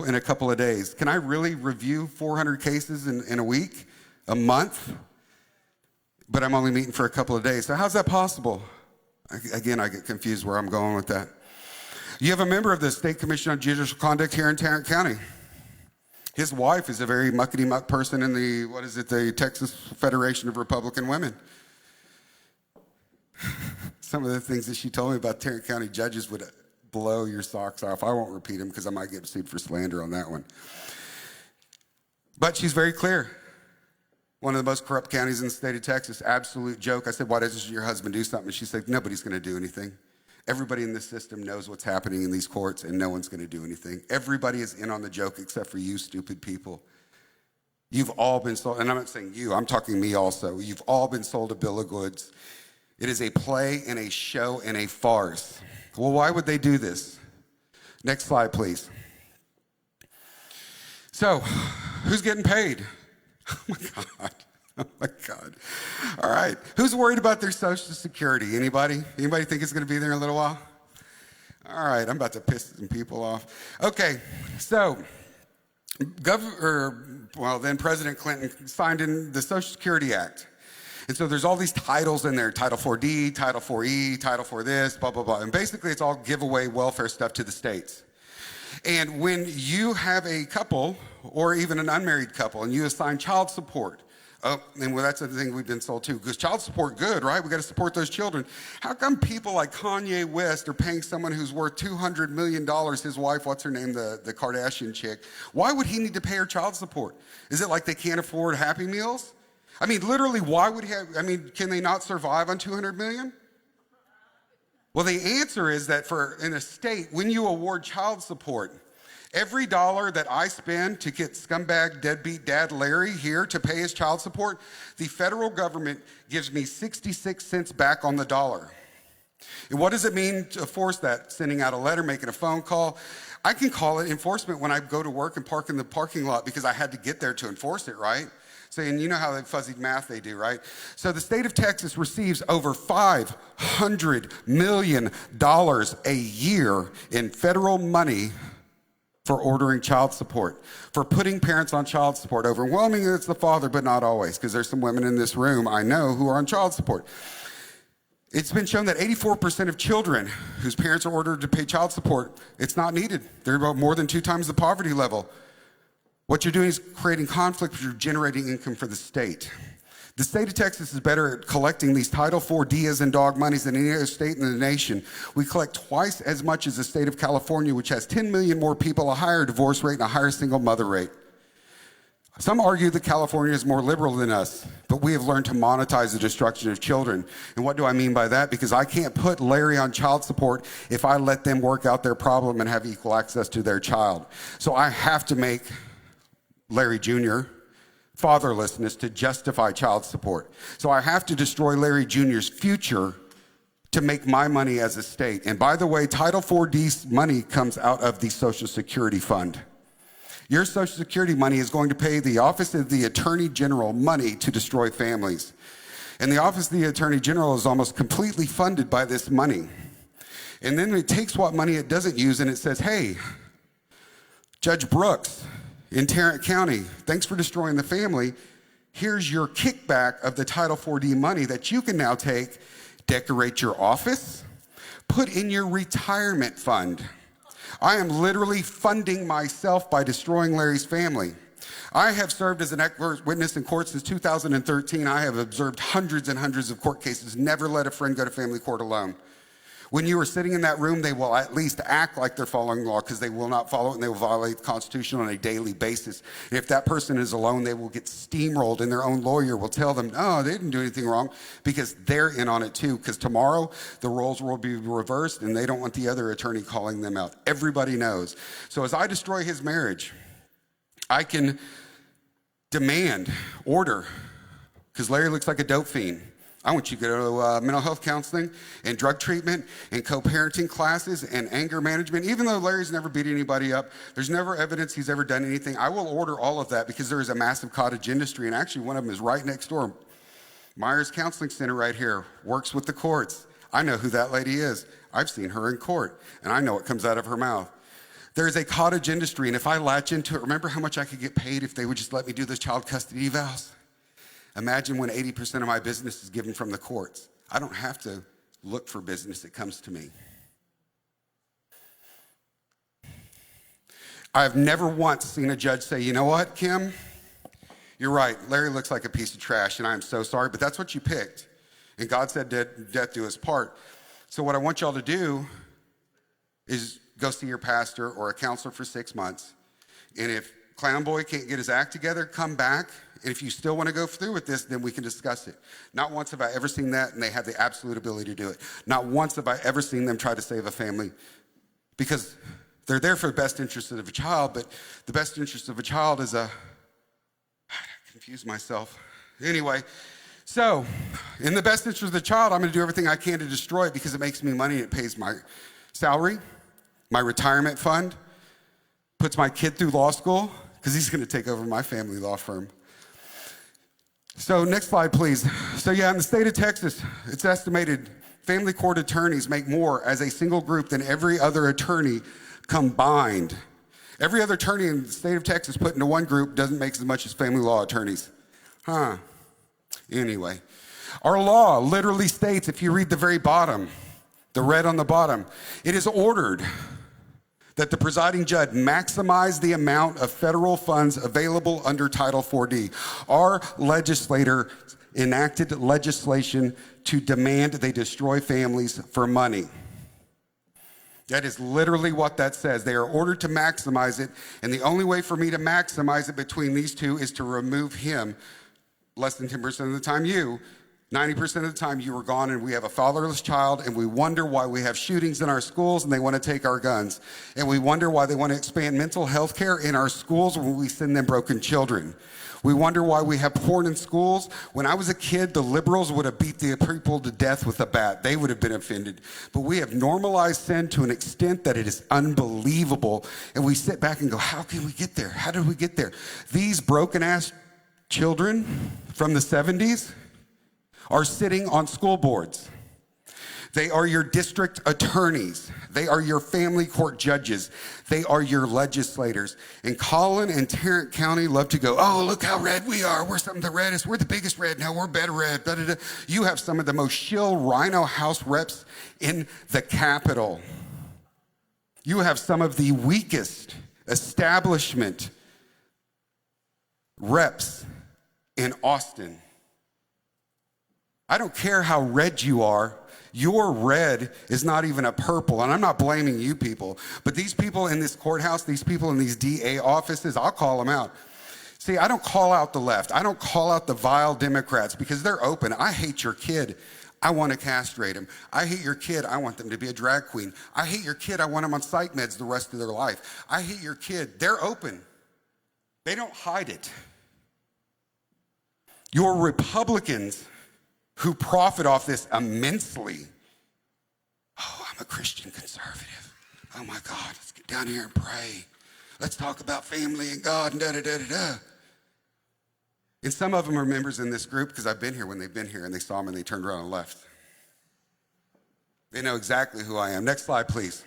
in a couple of days. Can I really review 400 cases in a week, a month? But I'm only meeting for a couple of days. So how's that possible? Again, I get confused where I'm going with that. You have a member of the State Commission on Judicial Conduct here in Tarrant County. His wife is a very muckety-muck person in the Texas Federation of Republican Women. Some of the things that she told me about Tarrant County judges would blow your socks off. I won't repeat them because I might get sued for slander on that one. But she's very clear. One of the most corrupt counties in the state of Texas. Absolute joke. I said, why doesn't your husband do something? And she said, nobody's going to do anything. Everybody in this system knows what's happening in these courts, and no one's going to do anything. Everybody is in on the joke except for you stupid people. You've all been sold, and I'm not saying you, I'm talking me also. You've all been sold a bill of goods. It is a play and a show and a farce. Well, why would they do this? Next slide, please. So, who's getting paid? Oh my God. Oh my God. All right. Who's worried about their Social Security? Anybody? Anybody think it's going to be there in a little while? All right. I'm about to piss some people off. Okay. So, then President Clinton signed in the Social Security Act. And so there's all these titles in there, Title 4D, Title 4E, Title 4 this, blah, blah, blah. And basically it's all giveaway welfare stuff to the states. And when you have a couple or even an unmarried couple and you assign child support, and that's the thing we've been sold too, because child support, good, right? We got to support those children. How come people like Kanye West are paying someone who's worth $200 million, his wife, what's her name, the Kardashian chick? Why would he need to pay her child support? Is it like they can't afford Happy Meals? I mean, literally, why would he have, can they not survive on $200 million? Well, the answer is that in a state, when you award child support, every dollar that I spend to get scumbag deadbeat dad Larry here to pay his child support, the federal government gives me 66 cents back on the dollar. And what does it mean to enforce that? Sending out a letter, making a phone call. I can call it enforcement when I go to work and park in the parking lot because I had to get there to enforce it, right? Saying, you know how that fuzzy math they do, right? So the state of Texas receives over $500 million a year in federal money for ordering child support, for putting parents on child support. Overwhelmingly, it's the father, but not always, because there's some women in this room I know who are on child support. It's been shown that 84% of children whose parents are ordered to pay child support, it's not needed. They're about more than 2 times the poverty level. What you're doing is creating conflict, but you're generating income for the state. The state of Texas is better at collecting these Title IV D as in dog monies than any other state in the nation. We collect twice as much as the state of California, which has 10 million more people, a higher divorce rate, and a higher single mother rate. Some argue that California is more liberal than us, but we have learned to monetize the destruction of children. And what do I mean by that? Because I can't put Larry on child support if I let them work out their problem and have equal access to their child. So I have to make Larry Jr. fatherlessness to justify child support. So I have to destroy Larry Jr.'s future to make my money as a state. And by the way, Title IV-D money comes out of the Social Security Fund. Your Social Security money is going to pay the Office of the Attorney General money to destroy families. And the Office of the Attorney General is almost completely funded by this money. And then it takes what money it doesn't use and it says, hey, Judge Brooks in Tarrant County, thanks for destroying the family. Here's your kickback of the Title IV-D money that you can now take, decorate your office, put in your retirement fund. I am literally funding myself by destroying Larry's family. I have served as an expert witness in court since 2013. I have observed hundreds and hundreds of court cases, never let a friend go to family court alone. When you are sitting in that room, they will at least act like they're following law because they will not follow it and they will violate the Constitution on a daily basis. And if that person is alone, they will get steamrolled and their own lawyer will tell them, no, they didn't do anything wrong because they're in on it too. Because tomorrow the roles will be reversed and they don't want the other attorney calling them out. Everybody knows. So as I destroy his marriage, I can demand, order, because Larry looks like a dope fiend. I want you to go to mental health counseling and drug treatment and co-parenting classes and anger management. Even though Larry's never beat anybody up, there's never evidence he's ever done anything. I will order all of that because there is a massive cottage industry, and actually one of them is right next door. Myers Counseling Center right here works with the courts. I know who that lady is. I've seen her in court, and I know what comes out of her mouth. There's a cottage industry, and if I latch into it, remember how much I could get paid if they would just let me do those child custody evals? Imagine when 80% of my business is given from the courts. I don't have to look for business, it comes to me. I've never once seen a judge say, you know what, Kim? You're right, Larry looks like a piece of trash, and I'm so sorry, but that's what you picked. And God said death do his part. So what I want y'all to do is go see your pastor or a counselor for 6 months. And if Clown Boy can't get his act together, come back. And if you still want to go through with this, then we can discuss it. Not once have I ever seen that, and they have the absolute ability to do it. Not once have I ever seen them try to save a family, because they're there for the best interest of a child, but the best interest of a child is I confuse myself. Anyway, so in the best interest of the child, I'm going to do everything I can to destroy it because it makes me money and it pays my salary, my retirement fund, puts my kid through law school, because he's going to take over my family law firm. So next slide, please. So yeah, in the state of Texas, it's estimated family court attorneys make more as a single group than every other attorney combined. Every other attorney in the state of Texas put into one group doesn't make as much as family law attorneys. Anyway, our law literally states, if you read the very bottom, the red on the bottom, it is ordered that the presiding judge maximize the amount of federal funds available under Title IV-D. Our legislator enacted legislation to demand they destroy families for money. That is literally what that says. They are ordered to maximize it, and the only way for me to maximize it between these two is to remove him, less than 10% of the time you, 90% of the time you were gone, and we have a fatherless child, and we wonder why we have shootings in our schools and they want to take our guns. And we wonder why they want to expand mental health care in our schools when we send them broken children. We wonder why we have porn in schools. When I was a kid, the liberals would have beat the people to death with a bat. They would have been offended. But we have normalized sin to an extent that it is unbelievable. And we sit back and go, how can we get there? How did we get there? These broken-ass children from the 70s are sitting on school boards. They are your district attorneys. They are your family court judges. They are your legislators. And Collin and Tarrant County love to go, oh, look how red we are. We're some of the reddest. We're the biggest red now. We're better red. Da, da, da. You have some of the most shill rhino House reps in the Capitol. You have some of the weakest establishment reps in Austin. I don't care how red you are. Your red is not even a purple. And I'm not blaming you people. But these people in this courthouse, these people in these DA offices, I'll call them out. See, I don't call out the left. I don't call out the vile Democrats because they're open. I hate your kid. I want to castrate him. I hate your kid. I want them to be a drag queen. I hate your kid. I want them on psych meds the rest of their life. I hate your kid. They're open. They don't hide it. Your Republicans who profit off this immensely. Oh, I'm a Christian conservative. Oh my God, let's get down here and pray. Let's talk about family and God and da-da-da-da-da. And some of them are members in this group because I've been here when they've been here and they saw me and they turned around and left. They know exactly who I am. Next slide, please.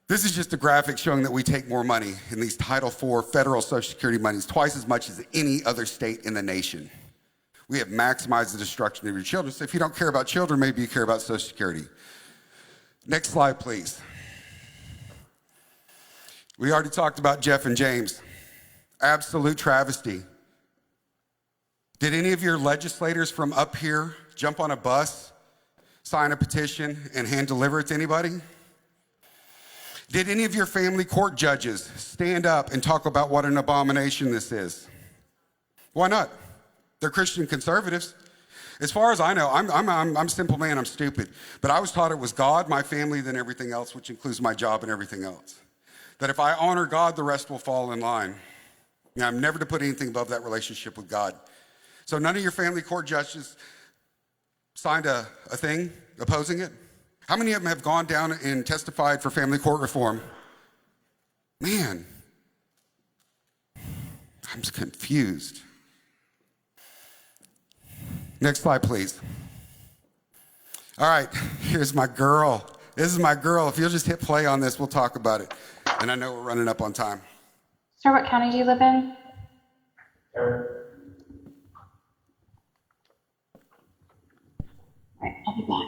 This is just a graphic showing that we take more money in these Title IV federal Social Security monies, twice as much as any other state in the nation. We have maximized the destruction of your children. So if you don't care about children, maybe you care about Social Security. Next slide, please. We already talked about Jeff and James. Absolute travesty. Did any of your legislators from up here jump on a bus, sign a petition, and hand deliver it to anybody? Did any of your family court judges stand up and talk about what an abomination this is? Why not? They're Christian conservatives. As far as I know, I'm a simple man, I'm stupid. But I was taught it was God, my family, then everything else, which includes my job and everything else. That if I honor God, the rest will fall in line. Now, I'm never to put anything above that relationship with God. So none of your family court judges signed a thing opposing it? How many of them have gone down and testified for family court reform? Man, I'm just confused. Next slide, please. All right, here's my girl. This is my girl. If you'll just hit play on this, we'll talk about it. And I know we're running up on time. Sir, what county do you live in? All right, I'll be back.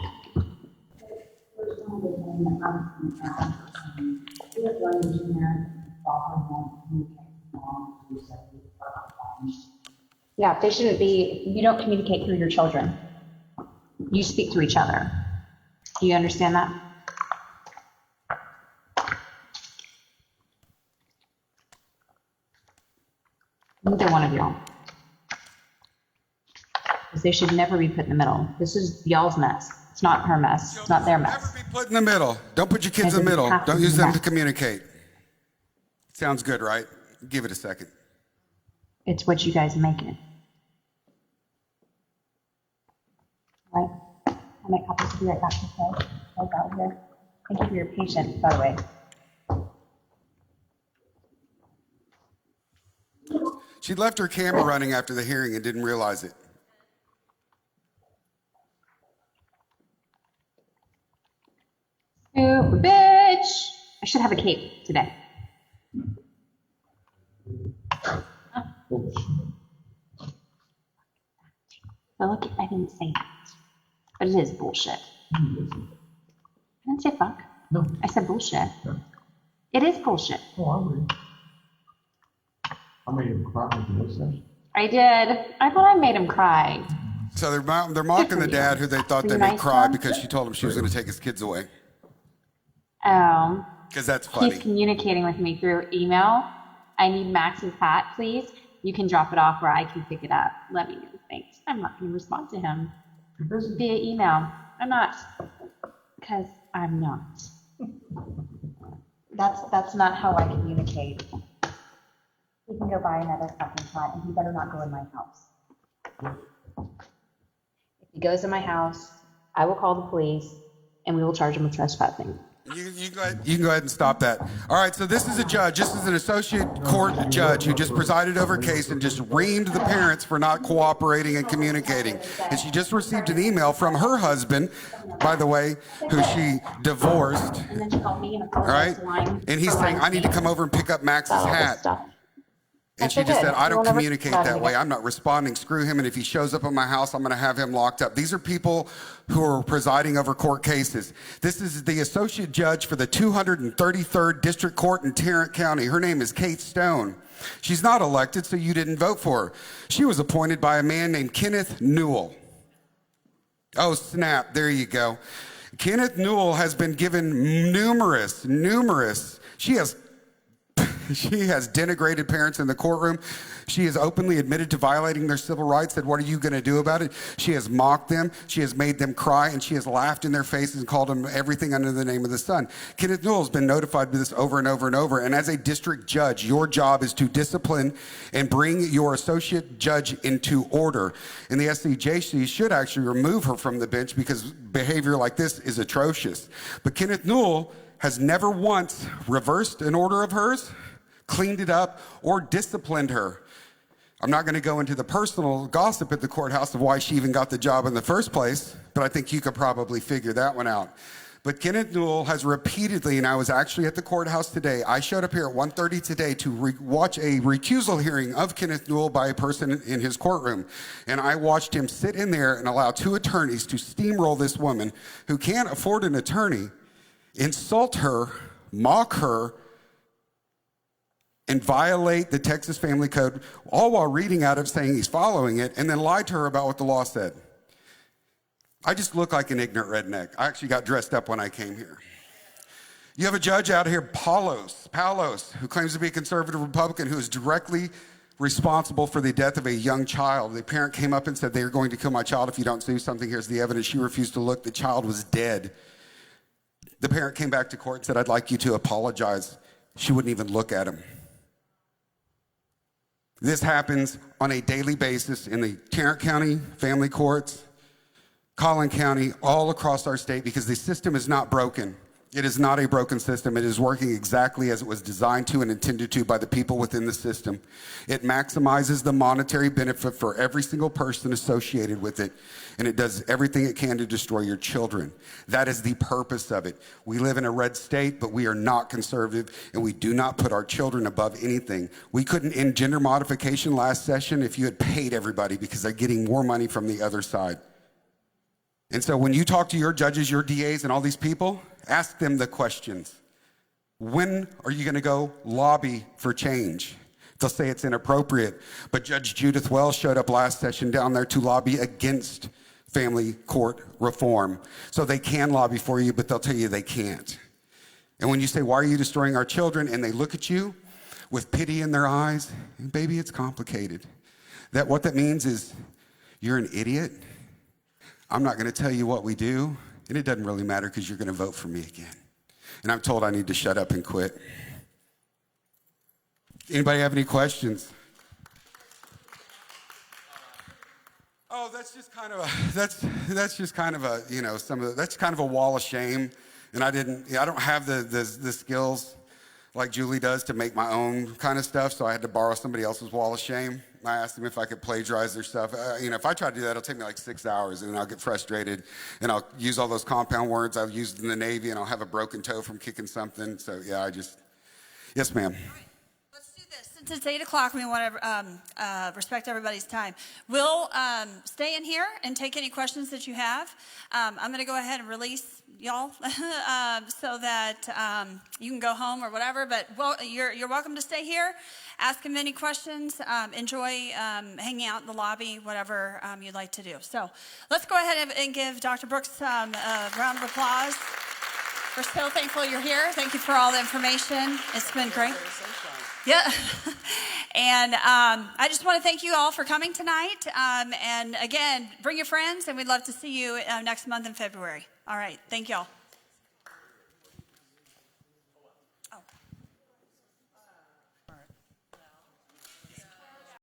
Yeah, they shouldn't be, you don't communicate through your children. You speak to each other. Do you understand that? Neither one of y'all. Because they should never be put in the middle. This is y'all's mess. It's not her mess. It's not their mess. Never be put in the middle. Don't put your kids in the middle. Don't use them to communicate. Sounds good, right? Give it a second. It's what you guys make it. Right? I'll make copies. Be right back. Okay? Right out here. Thank you for your patience, by the way. She left her camera running after the hearing and didn't realize it. Oh, bitch! I should have a cape today. But look, I didn't say that. But it is bullshit. I didn't say fuck. No. I said bullshit. No. It is bullshit. Oh, I would. I made him cry. I did. I thought I made him cry. So they're mocking the dad who they thought they made cry because she told him she was going to take his kids away. Oh. Because that's funny. He's communicating with me through email. I need Max's hat, please. You can drop it off where I can pick it up. Let me get his thanks. I'm not going to respond to him via email. I'm not, because I'm not. That's not how I communicate. He can go buy another fucking pot, and he better not go in my house. If he goes in my house, I will call the police, and we will charge him with trespassing. You can go ahead and stop that. All right, so this is a judge. This is an associate court judge who just presided over a case and just reamed the parents for not cooperating and communicating. And she just received an email from her husband, by the way, who she divorced. All right? And he's saying, I need to come over and pick up Max's hat. And she just said, I don't communicate that way. I'm not responding. Screw him. And if he shows up at my house, I'm going to have him locked up. These are people who are presiding over court cases. This is the associate judge for the 233rd District Court in Tarrant County. Her name is Kate Stone. She's not elected, so you didn't vote for her. She was appointed by a man named Kenneth Newell. Oh, snap. There you go. Kenneth Newell has been given numerous. She has denigrated parents in the courtroom. She has openly admitted to violating their civil rights. Said, what are you going to do about it? She has mocked them. She has made them cry, and she has laughed in their faces and called them everything under the name of the sun. Kenneth Newell has been notified of this over and over and over. And as a district judge, your job is to discipline and bring your associate judge into order. And the SCJC should actually remove her from the bench because behavior like this is atrocious. But Kenneth Newell has never once reversed an order of hers, cleaned it up, or disciplined her. I'm not going to go into the personal gossip at the courthouse of why she even got the job in the first place, but I think you could probably figure that one out. But Kenneth Newell has repeatedly, and I was actually at the courthouse today, I showed up here at 1:30 today to watch a recusal hearing of Kenneth Newell by a person in his courtroom. And I watched him sit in there and allow two attorneys to steamroll this woman who can't afford an attorney, insult her, mock her, and violate the Texas Family Code, all while reading out of saying he's following it, and then lied to her about what the law said. I just look like an ignorant redneck. I actually got dressed up when I came here. You have a judge out here, Palos, who claims to be a conservative Republican, who is directly responsible for the death of a young child. The parent came up and said, they are going to kill my child if you don't do something. Here's the evidence. She refused to look. The child was dead. The parent came back to court and said, I'd like you to apologize. She wouldn't even look at him. This happens on a daily basis in the Tarrant County family courts, Collin County, all across our state, because the system is not broken. It is not a broken system. It is working exactly as it was designed to and intended to by the people within the system. It maximizes the monetary benefit for every single person associated with it, and it does everything it can to destroy your children. That is the purpose of it. We live in a red state, but we are not conservative, and we do not put our children above anything. We couldn't end gender modification last session if you had paid everybody, because they're getting more money from the other side. And so when you talk to your judges, your DAs, and all these people, ask them the questions. When are you going to go lobby for change? They'll say it's inappropriate. But Judge Judith Wells showed up last session down there to lobby against family court reform. So they can lobby for you, but they'll tell you they can't. And when you say, why are you destroying our children? And they look at you with pity in their eyes, baby, it's complicated. What that means is you're an idiot. I'm not going to tell you what we do, and it doesn't really matter because you're going to vote for me again. And I'm told I need to shut up and quit. Anybody have any questions? Oh, that's just kind of a that's kind of a wall of shame. And I don't have the skills like Julie does to make my own kind of stuff, so I had to borrow somebody else's wall of shame. I asked them if I could plagiarize their stuff. If I try to do that, it'll take me like 6 hours, and then I'll get frustrated, and I'll use all those compound words I've used in the Navy, and I'll have a broken toe from kicking something. So, yeah, yes, ma'am. Since it's 8 o'clock, we want to respect everybody's time. We'll stay in here and take any questions that you have. I'm going to go ahead and release y'all so that you can go home or whatever. But you're welcome to stay here. Ask him any questions. Enjoy hanging out in the lobby, whatever you'd like to do. So let's go ahead and give Dr. Brooks a round of applause. We're so thankful you're here. Thank you for all the information. It's been great. Yeah. And I just want to thank you all for coming tonight. And again, bring your friends, and we'd love to see you next month in February. All right, thank y'all.